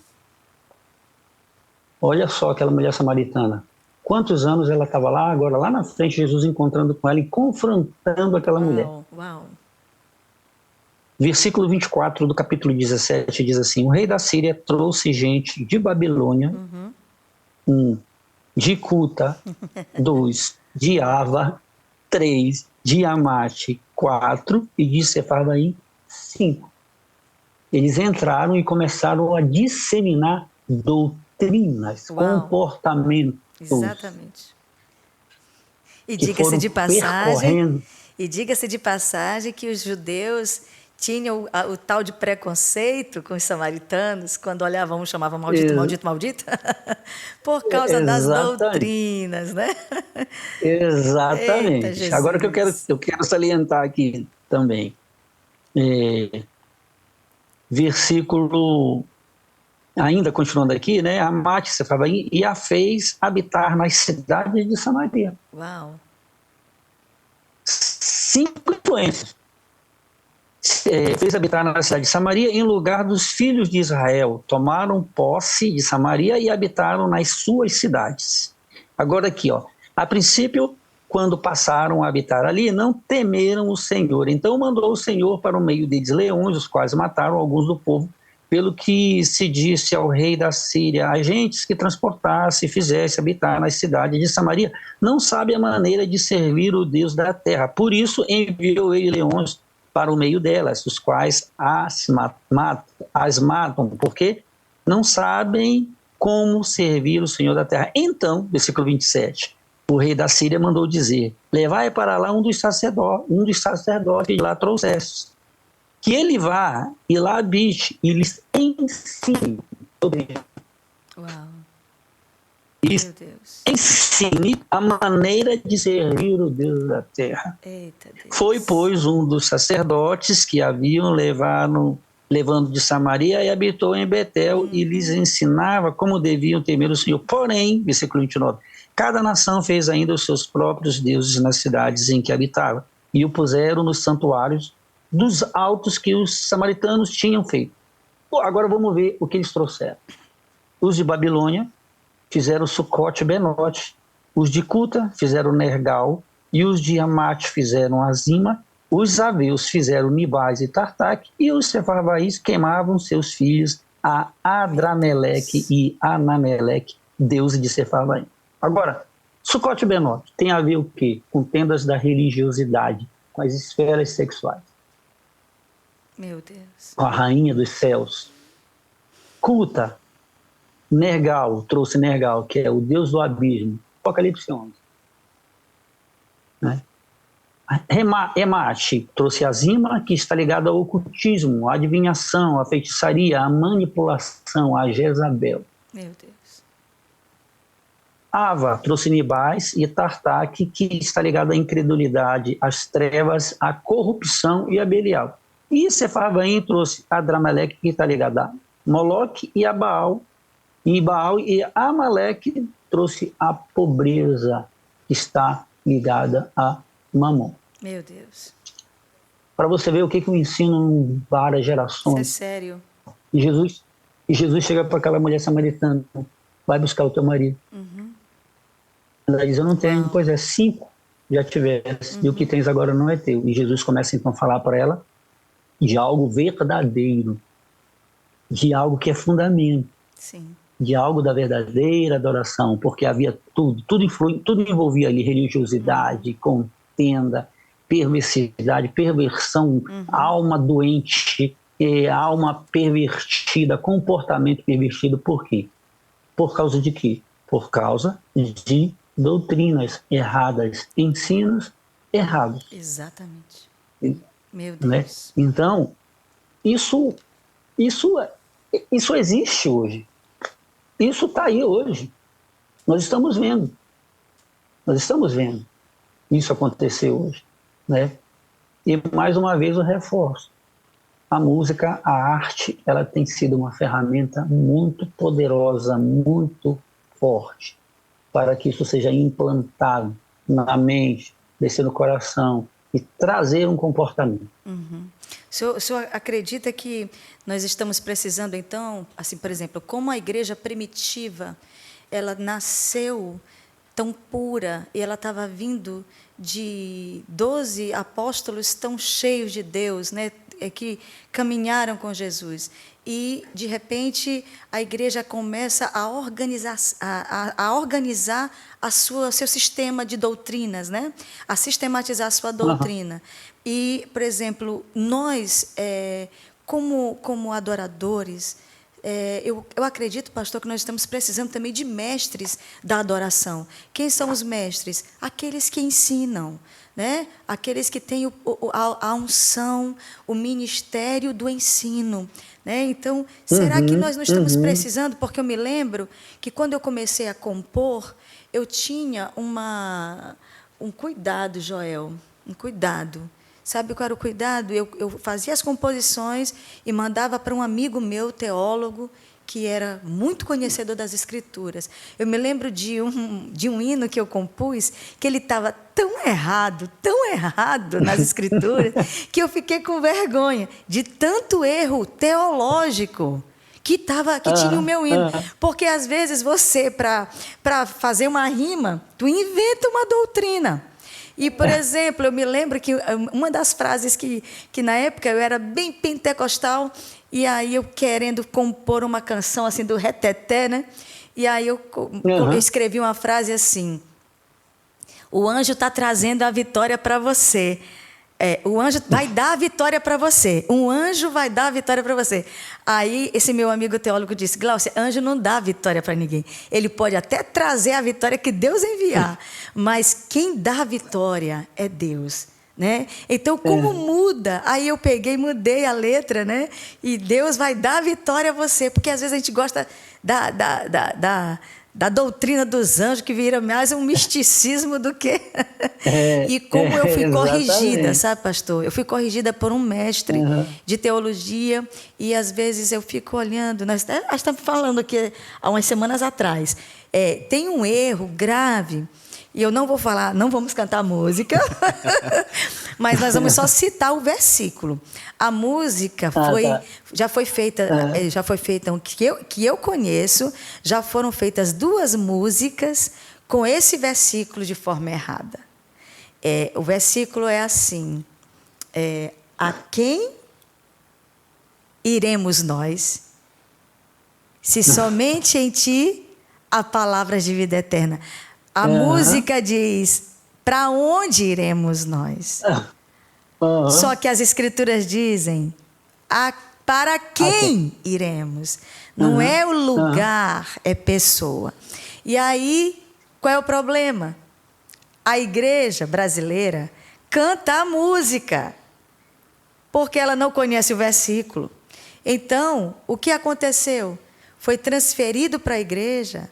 Speaker 2: Olha só aquela mulher samaritana. Quantos anos ela estava lá? Agora, lá na frente, Jesus encontrando com ela e confrontando aquela mulher.
Speaker 1: Uau.
Speaker 2: Versículo 24 do capítulo 17 diz assim, o rei da Síria trouxe gente de Babilônia, 1, de Cuta, 2, de Ava, 3, de Amate, 4 e de Sefarvaim, 5. Eles entraram e começaram a disseminar doutrinas, comportamentos.
Speaker 1: Exatamente. E diga-se de passagem que os judeus tinha o tal de preconceito com os samaritanos, quando olhavam um chamava maldito, maldito, maldito, por causa das
Speaker 2: Exatamente.
Speaker 1: doutrinas, né? Eita,
Speaker 2: Exatamente. Agora o que
Speaker 1: Jesus.
Speaker 2: eu quero salientar aqui também. Versículo, ainda continuando aqui, né? Amate Sefarvaim e a fez habitar nas cidades de Samaria.
Speaker 1: Uau.
Speaker 2: 5 influências. Fez habitar na cidade de Samaria em lugar dos filhos de Israel. Tomaram posse de Samaria e habitaram nas suas cidades. Agora aqui, ó. A princípio, quando passaram a habitar ali, não temeram o Senhor. Então mandou o Senhor para o meio deles leões, os quais mataram alguns do povo, pelo que se disse ao rei da Síria, agentes que transportasse e fizesse habitar nas cidades de Samaria, não sabe a maneira de servir o Deus da terra. Por isso enviou ele leões para o meio delas, os quais as matam, porque não sabem como servir o Senhor da terra. Então, versículo 27, o rei da Síria mandou dizer, levai para lá um dos sacerdotes que lá trouxestes, que ele vá e lá habite e lhes ensine sobre
Speaker 1: Uau.
Speaker 2: isso.
Speaker 1: Meu Deus.
Speaker 2: Ensine a maneira de servir o Deus da terra.
Speaker 1: Eita, Deus.
Speaker 2: Foi, pois, um dos sacerdotes que haviam levando de Samaria e habitou em Betel e lhes ensinava como deviam temer o Senhor. Porém, versículo 29, cada nação fez ainda os seus próprios deuses nas cidades em que habitava e o puseram nos santuários dos altos que os samaritanos tinham feito. Agora vamos ver o que eles trouxeram. Os de Babilônia fizeram Sucote e Benote, os de Cuta fizeram Nergal, e os de Amate fizeram Azima, os aveus fizeram Nibais e Tartaque, e os sefarvaís queimavam seus filhos a Adrameleque e Anameleque, deuses de Sefarvaim. Agora, Sucote e Benote tem a ver o quê? Com tendas da religiosidade, com as esferas sexuais.
Speaker 1: Meu Deus.
Speaker 2: Com a rainha dos céus. Cuta, Nergal, trouxe Nergal, que é o deus do abismo, Apocalipse 11. Né? Emate trouxe Azima, que está ligado ao ocultismo, à adivinhação, à feitiçaria, à manipulação, a Jezabel.
Speaker 1: Meu Deus.
Speaker 2: Ava trouxe Nibais e Tartaque, que está ligado à incredulidade, às trevas, à corrupção e a Belial. E Sefarvaim trouxe Adrameleque, que está ligado a Moloque e a Baal. E Baal e Amaleque trouxe a pobreza, que está ligada a Mamon.
Speaker 1: Meu Deus.
Speaker 2: Para você ver o que eu ensino em várias
Speaker 1: Isso é
Speaker 2: gerações.
Speaker 1: sério.
Speaker 2: E Jesus chega para aquela mulher samaritana, vai buscar o teu marido. Ela diz, eu não tenho, pois é, 5 já tivesse, e o que tens agora não é teu. E Jesus começa então a falar para ela de algo verdadeiro, de algo que é fundamento.
Speaker 1: Sim.
Speaker 2: De algo da verdadeira adoração, porque havia tudo envolvia ali religiosidade, contenda, perversidade, perversão, alma doente, alma pervertida, comportamento pervertido. Por quê? Por causa de quê? Por causa de doutrinas erradas, ensinos errados.
Speaker 1: Exatamente.
Speaker 2: Né?
Speaker 1: Meu Deus.
Speaker 2: Então, isso existe hoje. Isso está aí hoje. Nós estamos vendo. Isso acontecer hoje. Né? E, mais uma vez, eu reforço. A música, a arte, ela tem sido uma ferramenta muito poderosa, muito forte, para que isso seja implantado na mente, descer no coração e trazer um comportamento.
Speaker 1: O senhor acredita que nós estamos precisando, então, assim, por exemplo, como a igreja primitiva, ela nasceu tão pura e ela estava vindo de 12 apóstolos tão cheios de Deus, né, que caminharam com Jesus. E, de repente, a igreja começa a organizar seu sistema de doutrinas, né? A sistematizar a sua doutrina. E, por exemplo, nós, como adoradores, eu acredito, pastor, que nós estamos precisando também de mestres da adoração. Quem são os mestres? Aqueles que ensinam, né? Aqueles que têm a unção, o ministério do ensino. Né? Então, será que nós não estamos precisando? Porque eu me lembro que quando eu comecei a compor, eu tinha um cuidado, Joel, um cuidado. Sabe qual era o cuidado? Eu fazia as composições e mandava para um amigo meu, teólogo, que era muito conhecedor das Escrituras. Eu me lembro de um hino que eu compus, que ele estava tão errado nas Escrituras, que eu fiquei com vergonha de tanto erro teológico que tinha o meu hino. Porque, às vezes, você, para fazer uma rima, tu inventa uma doutrina. E, por exemplo, eu me lembro que uma das frases que na época eu era bem pentecostal, e aí eu querendo compor uma canção assim do reteté, né? E aí eu escrevi uma frase assim: o anjo está trazendo a vitória para você. O anjo vai dar a vitória para você. Um anjo vai dar a vitória para você. Aí esse meu amigo teólogo disse: Glaucia, anjo não dá vitória para ninguém. Ele pode até trazer a vitória que Deus enviar, mas quem dá a vitória é Deus. Né? Então, como muda? Aí eu peguei e mudei a letra, né? E Deus vai dar a vitória a você. Porque às vezes a gente gosta da doutrina dos anjos, que vira mais um misticismo do que... E como eu fui corrigida, sabe, pastor? Eu fui corrigida por um mestre de teologia, e às vezes eu fico olhando... Nós estamos falando aqui há umas semanas atrás. Tem um erro grave... E eu não vou falar, não vamos cantar música, mas nós vamos só citar o versículo. A música já foi feita, que eu conheço, já foram feitas 2 músicas com esse versículo de forma errada. O versículo é assim: a quem iremos nós, se somente em ti há palavras de vida eterna? A música diz: para onde iremos nós? Só que as Escrituras dizem: para quem iremos? Não é o lugar, é pessoa. E aí, qual é o problema? A igreja brasileira canta a música, porque ela não conhece o versículo. Então, o que aconteceu? Foi transferido para a igreja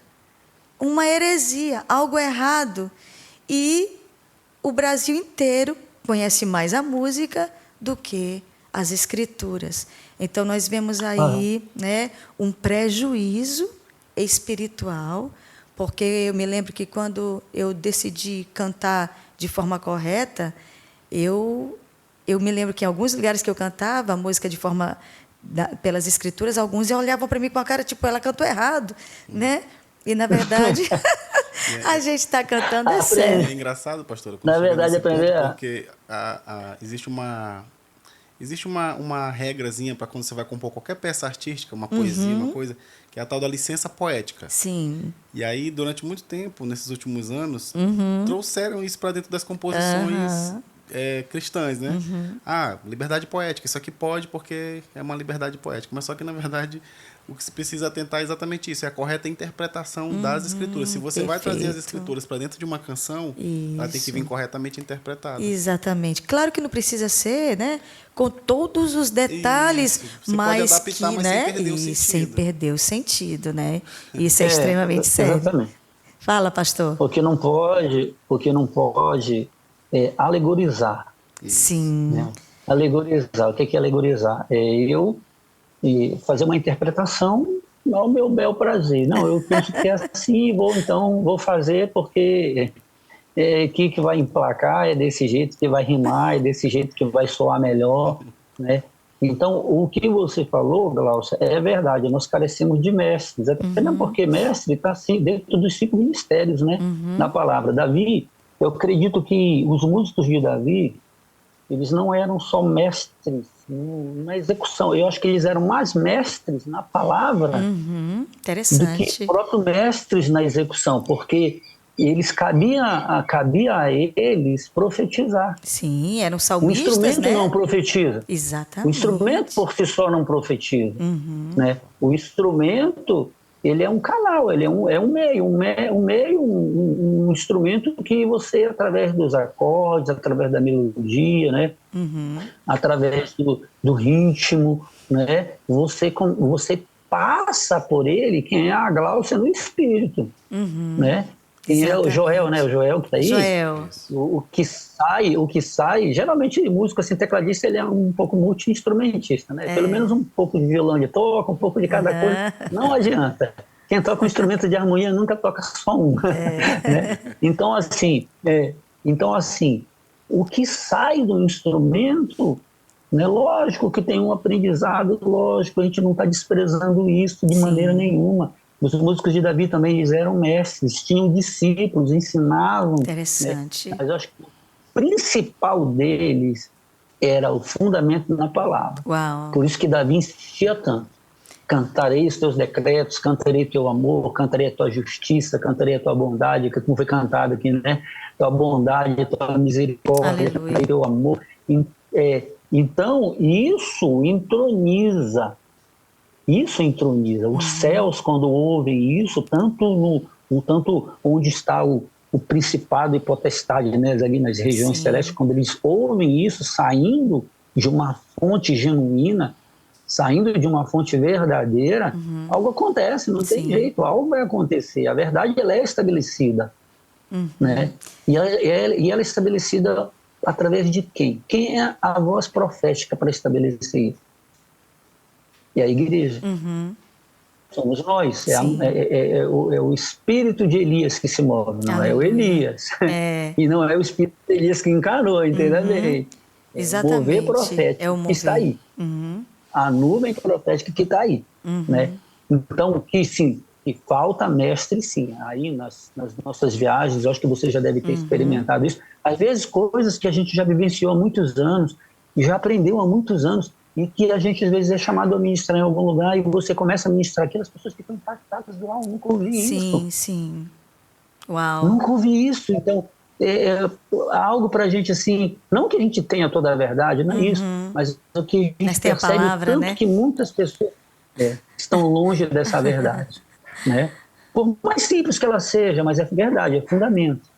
Speaker 1: uma heresia, algo errado. E o Brasil inteiro conhece mais a música do que as Escrituras. Então, nós vemos aí um prejuízo espiritual, porque eu me lembro que quando eu decidi cantar de forma correta, eu me lembro que em alguns lugares que eu cantava a música de forma pelas Escrituras, alguns olhavam para mim com a cara, tipo, ela cantou errado, né? E, na verdade, a gente está cantando sério.
Speaker 4: É engraçado, pastora,
Speaker 2: na verdade, aprender
Speaker 4: porque existe uma regrazinha para quando você vai compor qualquer peça artística, uma poesia, uma coisa, que é a tal da licença poética.
Speaker 1: Sim.
Speaker 4: E aí, durante muito tempo, nesses últimos anos, trouxeram isso para dentro das composições cristãs, né? Liberdade poética, isso aqui pode porque é uma liberdade poética, mas só que, na verdade, o que se precisa atentar é exatamente isso, é a correta interpretação das Escrituras. Se você vai trazer as Escrituras para dentro de uma canção, ela tem que vir corretamente interpretada.
Speaker 1: Exatamente. Claro que não precisa ser, né, com todos os detalhes, mas
Speaker 4: pode adaptar, mas sem perder o sentido.
Speaker 1: Sem perder o sentido, né? Isso é extremamente sério.
Speaker 2: Exatamente.
Speaker 1: Fala, pastor.
Speaker 2: Porque não pode alegorizar.
Speaker 1: Sim.
Speaker 2: Né? Alegorizar. O que é alegorizar? E fazer uma interpretação ao meu bel prazer. Não, eu penso que é assim, vou fazer porque que vai emplacar, é desse jeito que vai rimar, é desse jeito que vai soar melhor, né? Então, o que você falou, Glaucia, é verdade, nós carecemos de mestres, até mesmo porque mestre está assim, dentro dos 5 ministérios, né? Na palavra. Davi, eu acredito que os músicos de Davi, eles não eram só mestres na execução. Eu acho que eles eram mais mestres na palavra do que próprios mestres na execução, porque eles cabia a eles profetizar.
Speaker 1: Sim, eram
Speaker 2: O
Speaker 1: salmistas,
Speaker 2: instrumento
Speaker 1: né?
Speaker 2: não profetiza.
Speaker 1: Exatamente.
Speaker 2: O instrumento por si só não profetiza. Né? O instrumento, ele é um canal, ele é um meio, um instrumento que você, através dos acordes, através da melodia, né? Através do ritmo, né? Você passa por ele quem é a Gláucia no espírito, né? Quem é o Joel, né? O Joel que está aí.
Speaker 1: Joel.
Speaker 2: O que sai, geralmente músico assim, tecladista, ele é um pouco multi-instrumentista, né? Pelo menos um pouco de violão ele toca, um pouco de cada coisa. Não adianta. Quem toca um instrumento de harmonia nunca toca só um. Né? Então, assim, o que sai do instrumento, né? Lógico que tem um aprendizado, lógico, a gente não está desprezando isso de maneira nenhuma. Os músicos de Davi também eram mestres, tinham discípulos, ensinavam.
Speaker 1: Interessante.
Speaker 2: Né? Mas eu acho que o principal deles era o fundamento na palavra.
Speaker 1: Uau.
Speaker 2: Por isso que Davi insistia tanto. Cantarei os teus decretos, cantarei o teu amor, cantarei a tua justiça, cantarei a tua bondade, que como foi cantado aqui, né? Tua bondade, tua misericórdia, cantarei o teu amor. Então, isso entroniza. Os céus, quando ouvem isso, tanto onde está o principado e potestade, né, ali nas regiões celestes, quando eles ouvem isso saindo de uma fonte genuína, saindo de uma fonte verdadeira, algo acontece, não tem jeito, algo vai acontecer. A verdade, ela é estabelecida. Né? E ela é estabelecida através de quem? Quem é a voz profética para estabelecer isso? E a igreja. Somos nós. É o espírito de Elias que se move, não é o Elias. E não é o espírito de Elias que encarnou, entendeu bem?
Speaker 1: Exatamente.
Speaker 2: O mover profético que está aí. A nuvem profética que está aí. Né? Então, que falta mestre, sim. Aí, nas nossas viagens, eu acho que você já deve ter experimentado isso. Às vezes, coisas que a gente já vivenciou há muitos anos, já aprendeu há muitos anos, e que a gente às vezes é chamado a ministrar em algum lugar e você começa a ministrar aquilo, as pessoas ficam impactadas. Uau, nunca ouvi isso.
Speaker 1: Sim. Uau.
Speaker 2: Nunca ouvi isso. Então, algo para a gente assim, não que a gente tenha toda a verdade, não é isso, mas o que a gente percebe
Speaker 1: palavra,
Speaker 2: tanto,
Speaker 1: né?
Speaker 2: que muitas pessoas estão longe dessa verdade. Né? Por mais simples que ela seja, mas é verdade, é fundamento.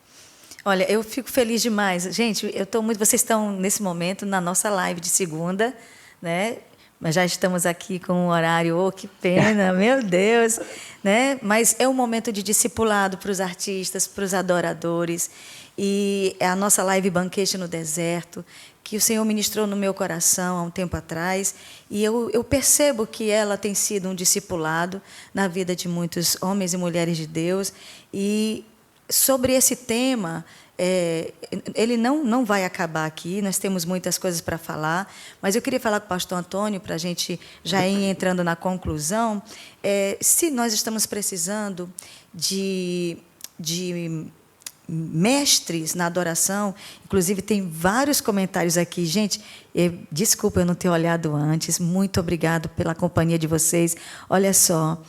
Speaker 1: Olha, eu fico feliz demais. Gente, vocês estão nesse momento na nossa live de segunda, né? Mas já estamos aqui com um horário, que pena, meu Deus, né? Mas é um momento de discipulado para os artistas, para os adoradores, e é a nossa live Banquete no Deserto, que o Senhor ministrou no meu coração há um tempo atrás, e eu percebo que ela tem sido um discipulado na vida de muitos homens e mulheres de Deus, e sobre esse tema, ele não vai acabar aqui, nós temos muitas coisas para falar, mas eu queria falar com o pastor Antônio, para a gente já ir entrando na conclusão, se nós estamos precisando de mestres na adoração, inclusive tem vários comentários aqui. Gente, desculpa eu não ter olhado antes, muito obrigado pela companhia de vocês. Olha só,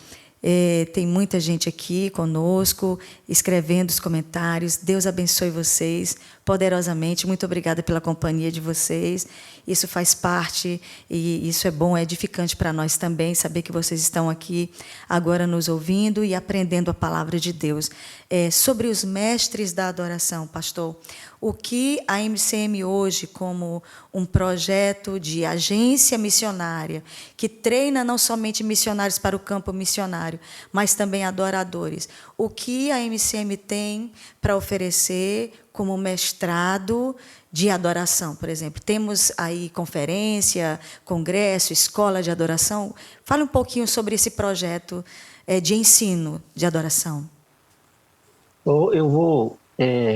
Speaker 1: tem muita gente aqui conosco, escrevendo os comentários. Deus abençoe vocês poderosamente. Muito obrigada pela companhia de vocês. Isso faz parte, e isso é bom, é edificante para nós também, saber que vocês estão aqui agora nos ouvindo e aprendendo a palavra de Deus. Sobre os mestres da adoração, pastor, o que a MCM hoje, como um projeto de agência missionária, que treina não somente missionários para o campo missionário, mas também adoradores, o que a MCM tem para oferecer como mestrado de adoração, por exemplo? Temos aí conferência, congresso, escola de adoração. Fale um pouquinho sobre esse projeto de ensino de adoração.
Speaker 2: Eu vou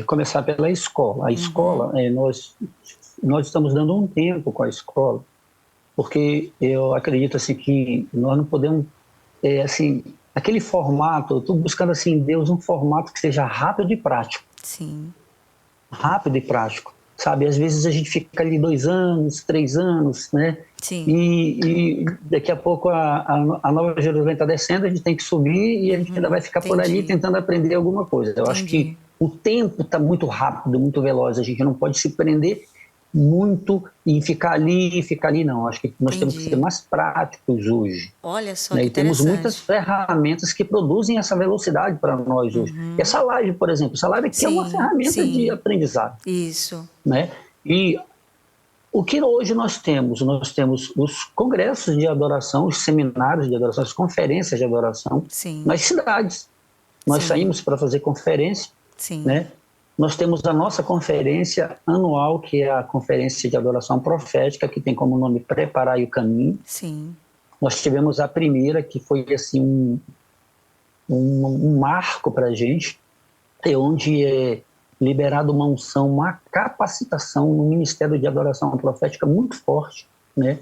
Speaker 2: começar pela escola. A escola, nós estamos dando um tempo com a escola, porque eu acredito assim, que nós não podemos, assim, aquele formato, eu estou buscando assim, em Deus um formato que seja rápido e prático.
Speaker 1: Sim.
Speaker 2: Rápido e prático, sabe? Às vezes a gente fica ali 2 anos, 3 anos, né?
Speaker 1: Sim.
Speaker 2: E daqui a pouco a Nova Jerusalém está descendo, a gente tem que subir e a gente ainda vai ficar por ali tentando aprender alguma coisa. Eu acho que o tempo está muito rápido, muito veloz, a gente não pode se prender muito em ficar ali, não. Acho que nós temos que ser mais práticos hoje.
Speaker 1: Olha só,
Speaker 2: Né?
Speaker 1: que
Speaker 2: E temos
Speaker 1: interessante.
Speaker 2: muitas ferramentas que produzem essa velocidade para nós hoje. Essa live, por exemplo, essa live aqui é uma
Speaker 1: Sim,
Speaker 2: ferramenta
Speaker 1: sim.
Speaker 2: de aprendizado.
Speaker 1: Isso.
Speaker 2: Né? E o que hoje nós temos? Nós temos os congressos de adoração, os seminários de adoração, as conferências de adoração
Speaker 1: Sim.
Speaker 2: nas cidades. Nós
Speaker 1: Sim.
Speaker 2: saímos para fazer conferência,
Speaker 1: Sim.
Speaker 2: né? Nós temos a nossa conferência anual, que é a Conferência de Adoração Profética, que tem como nome Preparai o Caminho.
Speaker 1: Sim.
Speaker 2: Nós tivemos a primeira, que foi assim um marco para a gente, onde é liberada uma unção, uma capacitação no Ministério de Adoração Profética muito forte, né?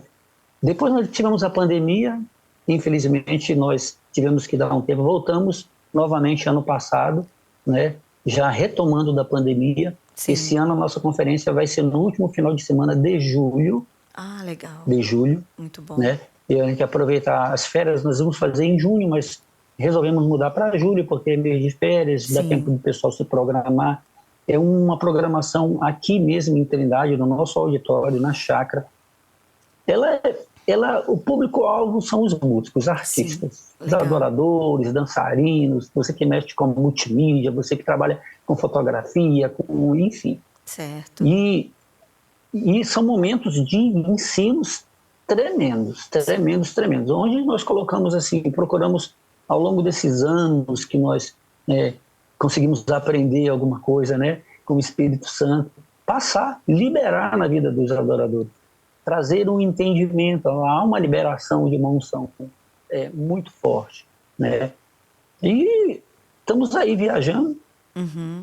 Speaker 2: Depois nós tivemos a pandemia, infelizmente nós tivemos que dar um tempo, voltamos novamente ano passado, né? Já retomando da pandemia.
Speaker 1: Sim.
Speaker 2: Esse ano a nossa conferência vai ser no último final de semana de julho.
Speaker 1: Ah, legal.
Speaker 2: De julho.
Speaker 1: Muito bom.
Speaker 2: Né? E a gente aproveitar as férias, nós vamos fazer em junho, mas resolvemos mudar para julho, porque é mês de férias, dá tempo do pessoal se programar. É uma programação aqui mesmo em Trindade, no nosso auditório, na chácara. O público-alvo são os músicos, os artistas, os adoradores, dançarinos, você que mexe com multimídia, você que trabalha com fotografia, enfim.
Speaker 1: Certo.
Speaker 2: E são momentos de ensinos tremendos, onde nós colocamos assim, procuramos ao longo desses anos que nós conseguimos aprender alguma coisa, né, com o Espírito Santo, liberar na vida dos adoradores, trazer um entendimento, há uma liberação de uma unção muito forte, né? E estamos aí viajando,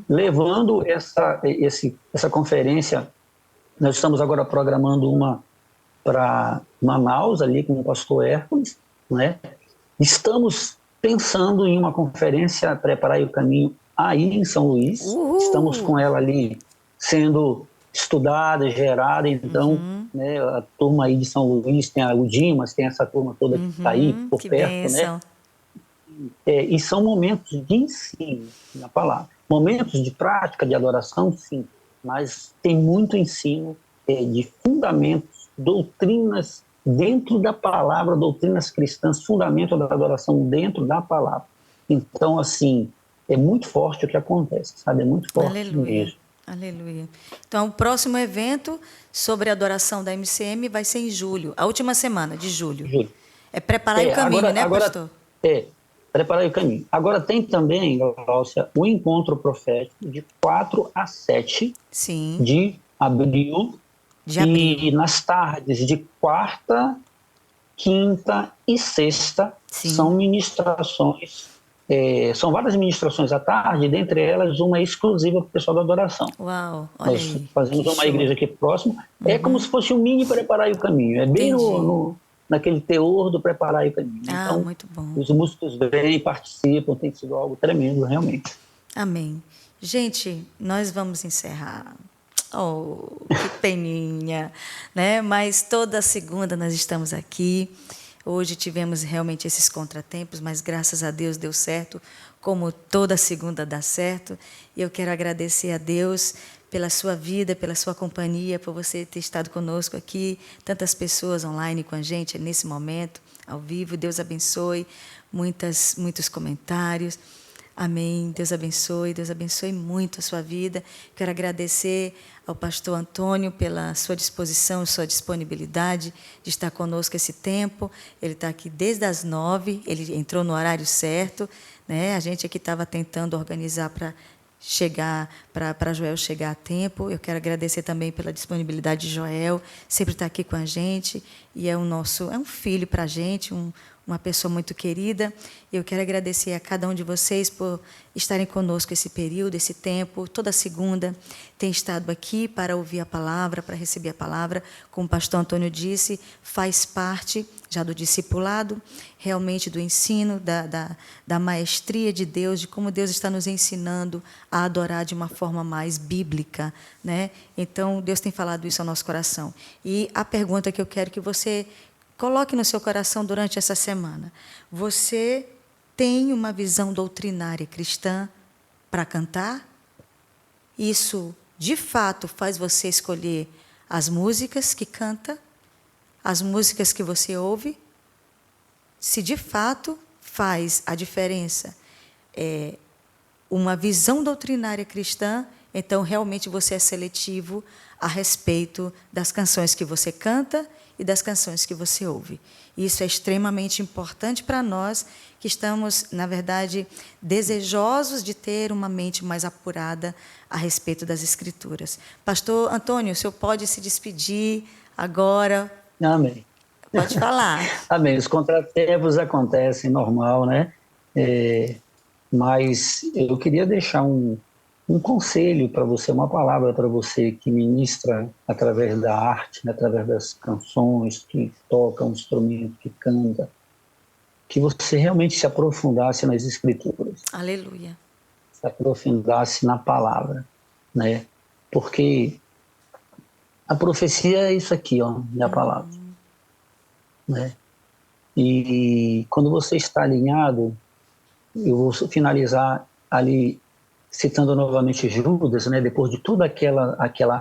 Speaker 2: levando essa conferência. Nós estamos agora programando uma para Manaus, ali com o pastor Hércules, né? Estamos pensando em uma conferência, Preparai o Caminho, aí em São Luís. Estamos com ela ali sendo estudada, gerada, então, né, a turma aí de São Luís, tem o Dimas, tem essa turma toda que está aí por perto, bênção. Né? E são momentos de ensino na palavra. Momentos de prática, de adoração, sim, mas tem muito ensino de fundamentos, doutrinas dentro da palavra, doutrinas cristãs, fundamento da adoração dentro da palavra. Então, assim, é muito forte o que acontece, sabe? É muito forte mesmo.
Speaker 1: Aleluia. Então, o próximo evento sobre a adoração da MCM vai ser em julho, a última semana de julho. É Preparar o Caminho,
Speaker 2: agora,
Speaker 1: né, pastor?
Speaker 2: Preparar o Caminho. Agora tem também, Glaucia, o encontro profético de 4 a 7 de abril. E nas tardes de quarta, quinta e sexta são ministrações. São várias ministrações à tarde, dentre elas uma exclusiva para o pessoal da adoração.
Speaker 1: Uau, olha
Speaker 2: Nós
Speaker 1: aí,
Speaker 2: fazemos uma igreja aqui próximo. É como se fosse um mini Preparar o Caminho. É bem naquele teor do Preparar o Caminho. Então,
Speaker 1: muito bom.
Speaker 2: Os músicos vêm, participam, tem sido algo tremendo, realmente.
Speaker 1: Amém. Gente, nós vamos encerrar. Oh, que peninha, né? Mas toda segunda nós estamos aqui. Hoje tivemos realmente esses contratempos, mas graças a Deus deu certo, como toda segunda dá certo. E eu quero agradecer a Deus pela sua vida, pela sua companhia, por você ter estado conosco aqui, tantas pessoas online com a gente nesse momento, ao vivo. Deus abençoe, muitos comentários. Amém. Deus abençoe muito a sua vida. Quero agradecer ao pastor Antônio pela sua disposição, sua disponibilidade de estar conosco esse tempo. Ele está aqui desde as 9, ele entrou no horário certo, né? A gente aqui estava tentando organizar para Joel chegar a tempo. Eu quero agradecer também pela disponibilidade de Joel, sempre está aqui com a gente, e é um filho para a gente, uma pessoa muito querida. Eu quero agradecer a cada um de vocês por estarem conosco esse período, esse tempo. Toda segunda tem estado aqui para ouvir a palavra, para receber a palavra. Como o pastor Antônio disse, faz parte já do discipulado, realmente do ensino, da maestria de Deus, de como Deus está nos ensinando a adorar de uma forma mais bíblica, né? Então, Deus tem falado isso ao nosso coração. E a pergunta que eu quero que você coloque no seu coração durante essa semana: você tem uma visão doutrinária cristã para cantar? isso de fato faz você escolher as músicas que canta, as músicas que você ouve? Se de fato faz a diferença uma visão doutrinária cristã, então realmente você é seletivo a respeito das canções que você canta e das canções que você ouve. Isso é extremamente importante para nós que estamos, na verdade, desejosos de ter uma mente mais apurada a respeito das Escrituras. Pastor Antônio, o senhor pode se despedir agora?
Speaker 2: Amém.
Speaker 1: Pode falar.
Speaker 2: Amém. Os contratempos acontecem, normal, né? Mas eu queria deixar um conselho para você, uma palavra para você que ministra através da arte, através das canções, que toca um instrumento, que canta, que você realmente se aprofundasse nas Escrituras.
Speaker 1: Aleluia.
Speaker 2: Se aprofundasse na palavra, né? Porque a profecia é isso aqui, ó, é a palavra, né? E quando você está alinhado, eu vou finalizar ali citando novamente Judas, né? Depois de todas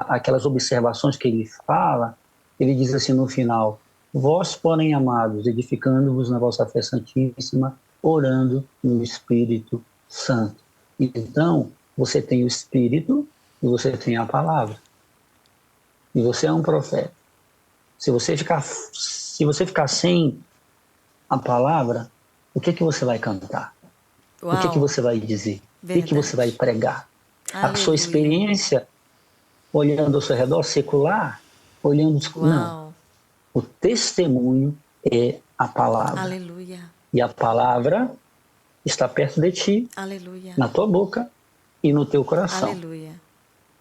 Speaker 2: aquelas observações que ele fala, ele diz assim no final: vós, porém, amados, edificando-vos na vossa fé santíssima, orando no Espírito Santo. Então, você tem o Espírito e você tem a palavra. E você é um profeta. Se você ficar sem a palavra, o que você vai cantar?
Speaker 1: Uau.
Speaker 2: O que você vai dizer?
Speaker 1: Verdade.
Speaker 2: O que você vai pregar?
Speaker 1: Aleluia.
Speaker 2: A sua experiência, olhando ao seu redor, secular, olhando...
Speaker 1: Uau.
Speaker 2: Não. O testemunho é a palavra.
Speaker 1: Aleluia.
Speaker 2: E a palavra está perto de ti,
Speaker 1: Aleluia.
Speaker 2: na tua boca e no teu coração.
Speaker 1: Aleluia.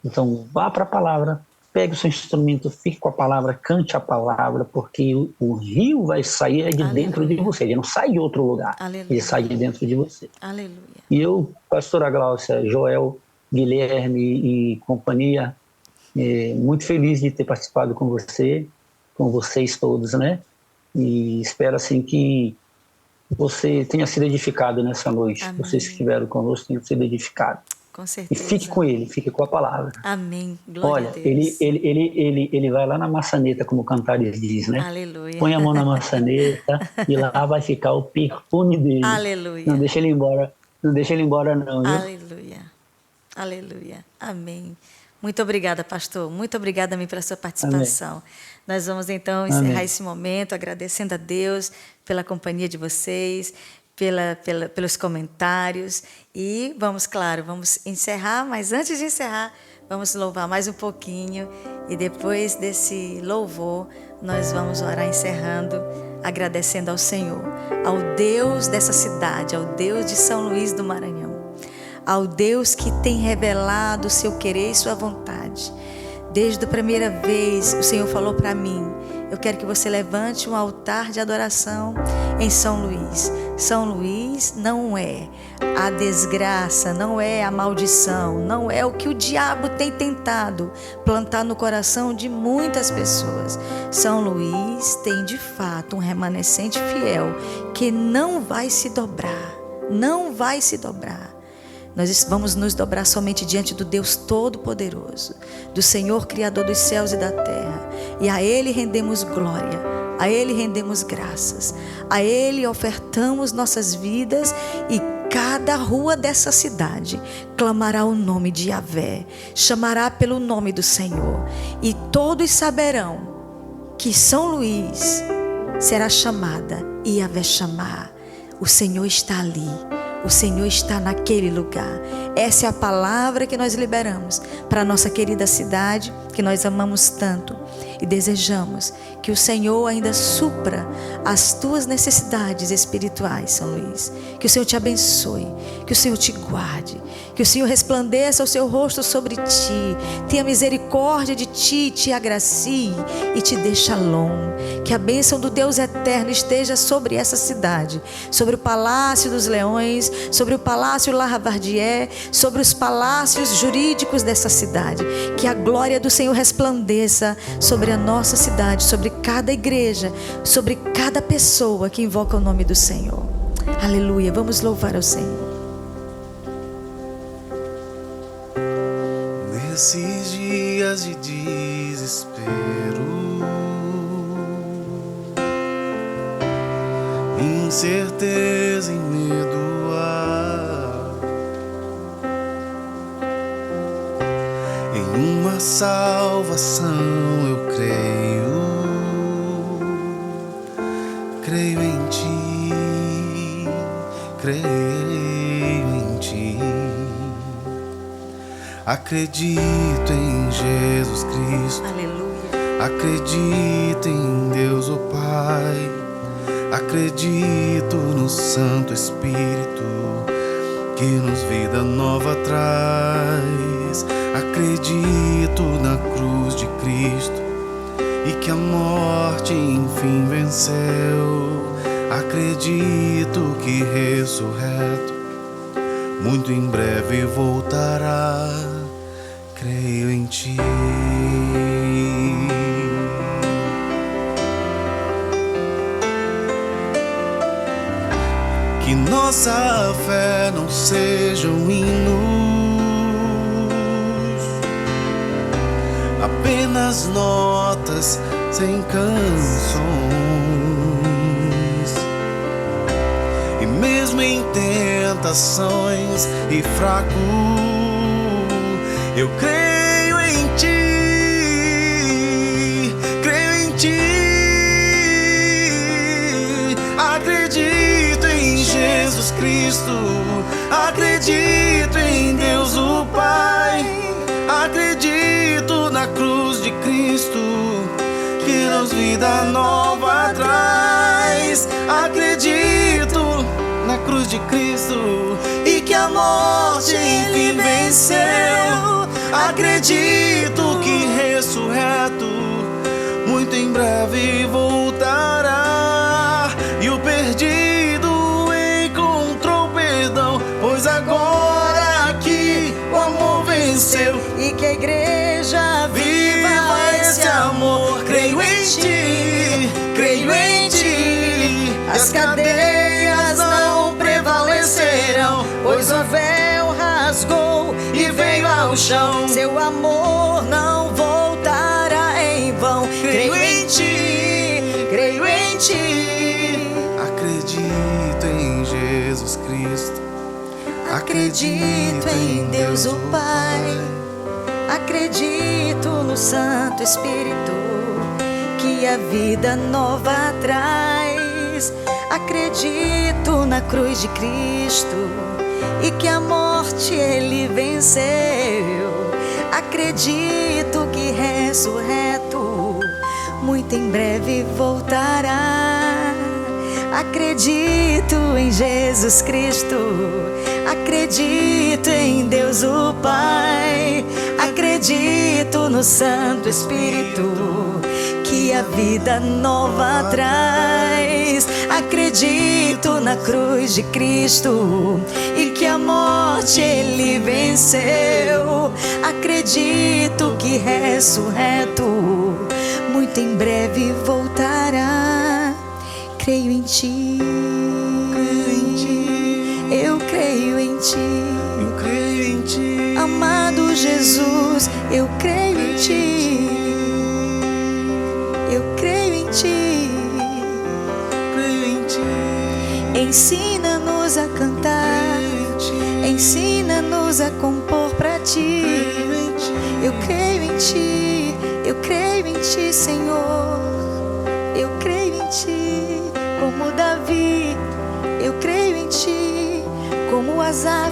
Speaker 2: Então, vá para a palavra, pegue o seu instrumento, fique com a palavra, cante a palavra, porque o rio vai sair de dentro de você. Ele não sai de outro lugar.
Speaker 1: Aleluia.
Speaker 2: Ele sai de dentro de você.
Speaker 1: Aleluia.
Speaker 2: E eu, pastora Gláucia, Joel, Guilherme e companhia, muito feliz de ter participado com você, com vocês todos, né? E espero, assim, que você tenha sido edificado nessa noite.
Speaker 1: Amém.
Speaker 2: Vocês que estiveram conosco tenham sido edificados.
Speaker 1: Com
Speaker 2: E
Speaker 1: certeza.
Speaker 2: fique com ele, fique com a palavra.
Speaker 1: Amém. Glória
Speaker 2: Olha,
Speaker 1: a Deus.
Speaker 2: ele vai lá na maçaneta, como o Cantares diz, né?
Speaker 1: Aleluia.
Speaker 2: Põe a mão na maçaneta e lá vai ficar o perfume dele.
Speaker 1: Aleluia.
Speaker 2: Não deixa ele embora, não deixa ele embora não, viu?
Speaker 1: Aleluia. Aleluia. Amém. Muito obrigada, pastor. Muito obrigada a mim pela sua participação. Amém. Nós vamos, então, encerrar Amém. Esse momento agradecendo a Deus pela companhia de vocês, pelos comentários. E vamos encerrar, mas antes de encerrar, vamos louvar mais um pouquinho. E depois desse louvor, nós vamos orar encerrando, agradecendo ao Senhor, ao Deus dessa cidade, ao Deus de São Luís do Maranhão, ao Deus que tem revelado o seu querer e sua vontade. Desde a primeira vez, o Senhor falou para mim: eu quero que você levante um altar de adoração em São Luís. São Luís não é a desgraça, não é a maldição, não é o que o diabo tem tentado plantar no coração de muitas pessoas. São Luís tem de fato um remanescente fiel que não vai se dobrar, não vai se dobrar. Nós vamos nos dobrar somente diante do Deus Todo-Poderoso, do Senhor Criador dos céus e da terra. E a Ele rendemos glória, a Ele rendemos graças, a Ele ofertamos nossas vidas, e cada rua dessa cidade clamará o nome de Yahvé, chamará pelo nome do Senhor. E todos saberão que São Luís será chamada Yahvé Chamar. O Senhor está ali. O Senhor está naquele lugar. Essa é a palavra que nós liberamos para a nossa querida cidade, que nós amamos tanto e desejamos que o Senhor ainda supra as tuas necessidades espirituais, São Luís. Que o Senhor te abençoe, que o Senhor te guarde, que o Senhor resplandeça o seu rosto sobre ti, tenha misericórdia de ti, te agracie e te dê shalom. Que a bênção do Deus eterno esteja sobre essa cidade, sobre o Palácio dos Leões, sobre o Palácio Laravardier, sobre os palácios jurídicos dessa cidade. Que a glória do Senhor resplandeça sobre a nossa cidade, sobre cada igreja, sobre cada pessoa que invoca o nome do Senhor. Aleluia, vamos louvar ao Senhor.
Speaker 3: Nesses dias de desespero, incerteza e medo há, em uma salvação eu creio, creio em ti, creio em ti. Acredito em Jesus Cristo,
Speaker 1: Aleluia.
Speaker 3: acredito em Deus o Pai, acredito no Santo Espírito que nos vida nova traz. Acredito na cruz de Cristo e que a morte enfim venceu. Acredito que ressurreto muito em breve voltará. Creio em ti. Que nossa fé não sejam hinos, apenas notas sem canções. E mesmo em tentações e fraco, eu creio em ti, creio em ti. Acredito em Jesus Cristo, acredito em Deus o Pai, acredito na cruz de Cristo que nos vida nova traz. Acredito na cruz de Cristo e que a morte enfim venceu. Acredito que ressurreto muito em breve voltará. E o perdido encontrou perdão, pois agora aqui o amor venceu.
Speaker 1: E que a igreja viva esse amor.
Speaker 3: Creio em ti, creio em ti.
Speaker 1: As cadeias não prevalecerão, pois o véu rasgou
Speaker 3: E veio ao chão.
Speaker 1: seu amor não voltará em vão.
Speaker 3: Creio em ti,
Speaker 1: creio em ti.
Speaker 3: acredito em Jesus Cristo,
Speaker 1: Acredito em Deus o Pai, acredito no Santo Espírito que a vida nova traz. Acredito na cruz de Cristo e que a morte ele venceu. Acredito que ressurreto muito em breve voltará. Acredito em Jesus Cristo, acredito em Deus o Pai, acredito no Santo Espírito que a vida nova traz. Acredito na cruz de Cristo e que a morte ele venceu. Acredito que ressurreto muito em breve voltará. Creio em ti, eu creio em ti,
Speaker 3: eu creio em ti.
Speaker 1: amado Jesus, eu creio em ti, eu creio em ti.
Speaker 3: Creio em ti,
Speaker 1: Ensina-nos a cantar, ensina-nos a compor pra ti.
Speaker 3: creio em ti.
Speaker 1: Eu creio em ti, eu creio em ti, Senhor. Eu creio em ti, como Davi. Eu creio em ti, como Asaf.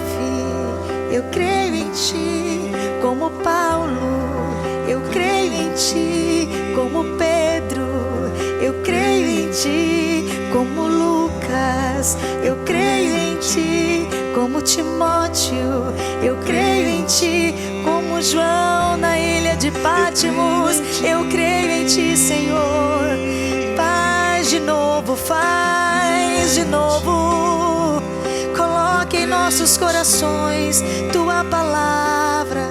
Speaker 1: Eu creio em ti, como Paulo. Eu creio em ti, como Pedro. Eu creio em ti, como Lucas. Eu creio em ti, como Timóteo. Eu creio em ti, como João na ilha de Pátimos. Eu creio em ti, Senhor. Faz de novo, faz de novo. Coloque em nossos corações tua palavra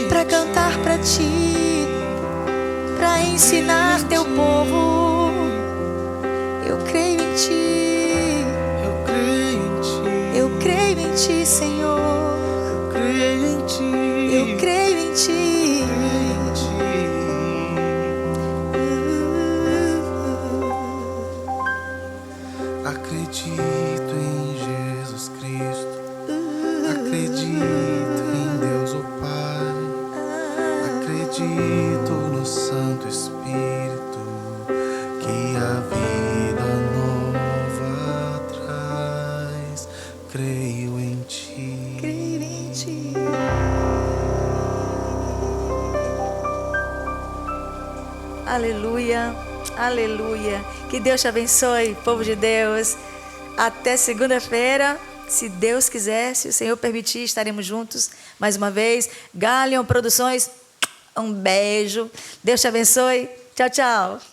Speaker 1: para cantar para ti, para ensinar teu povo. Eu creio em ti,
Speaker 3: Eu creio em ti,
Speaker 1: eu creio em ti, Senhor.
Speaker 3: creio em ti.
Speaker 1: Eu creio em ti.
Speaker 3: acredito no Santo Espírito, que a vida nova traz. Creio em ti.
Speaker 1: Crer em ti. Aleluia, aleluia. Que Deus te abençoe, povo de Deus. Até segunda-feira, se Deus quiser, se o Senhor permitir, estaremos juntos mais uma vez. Galion Produções, um beijo. Deus te abençoe. Tchau, tchau.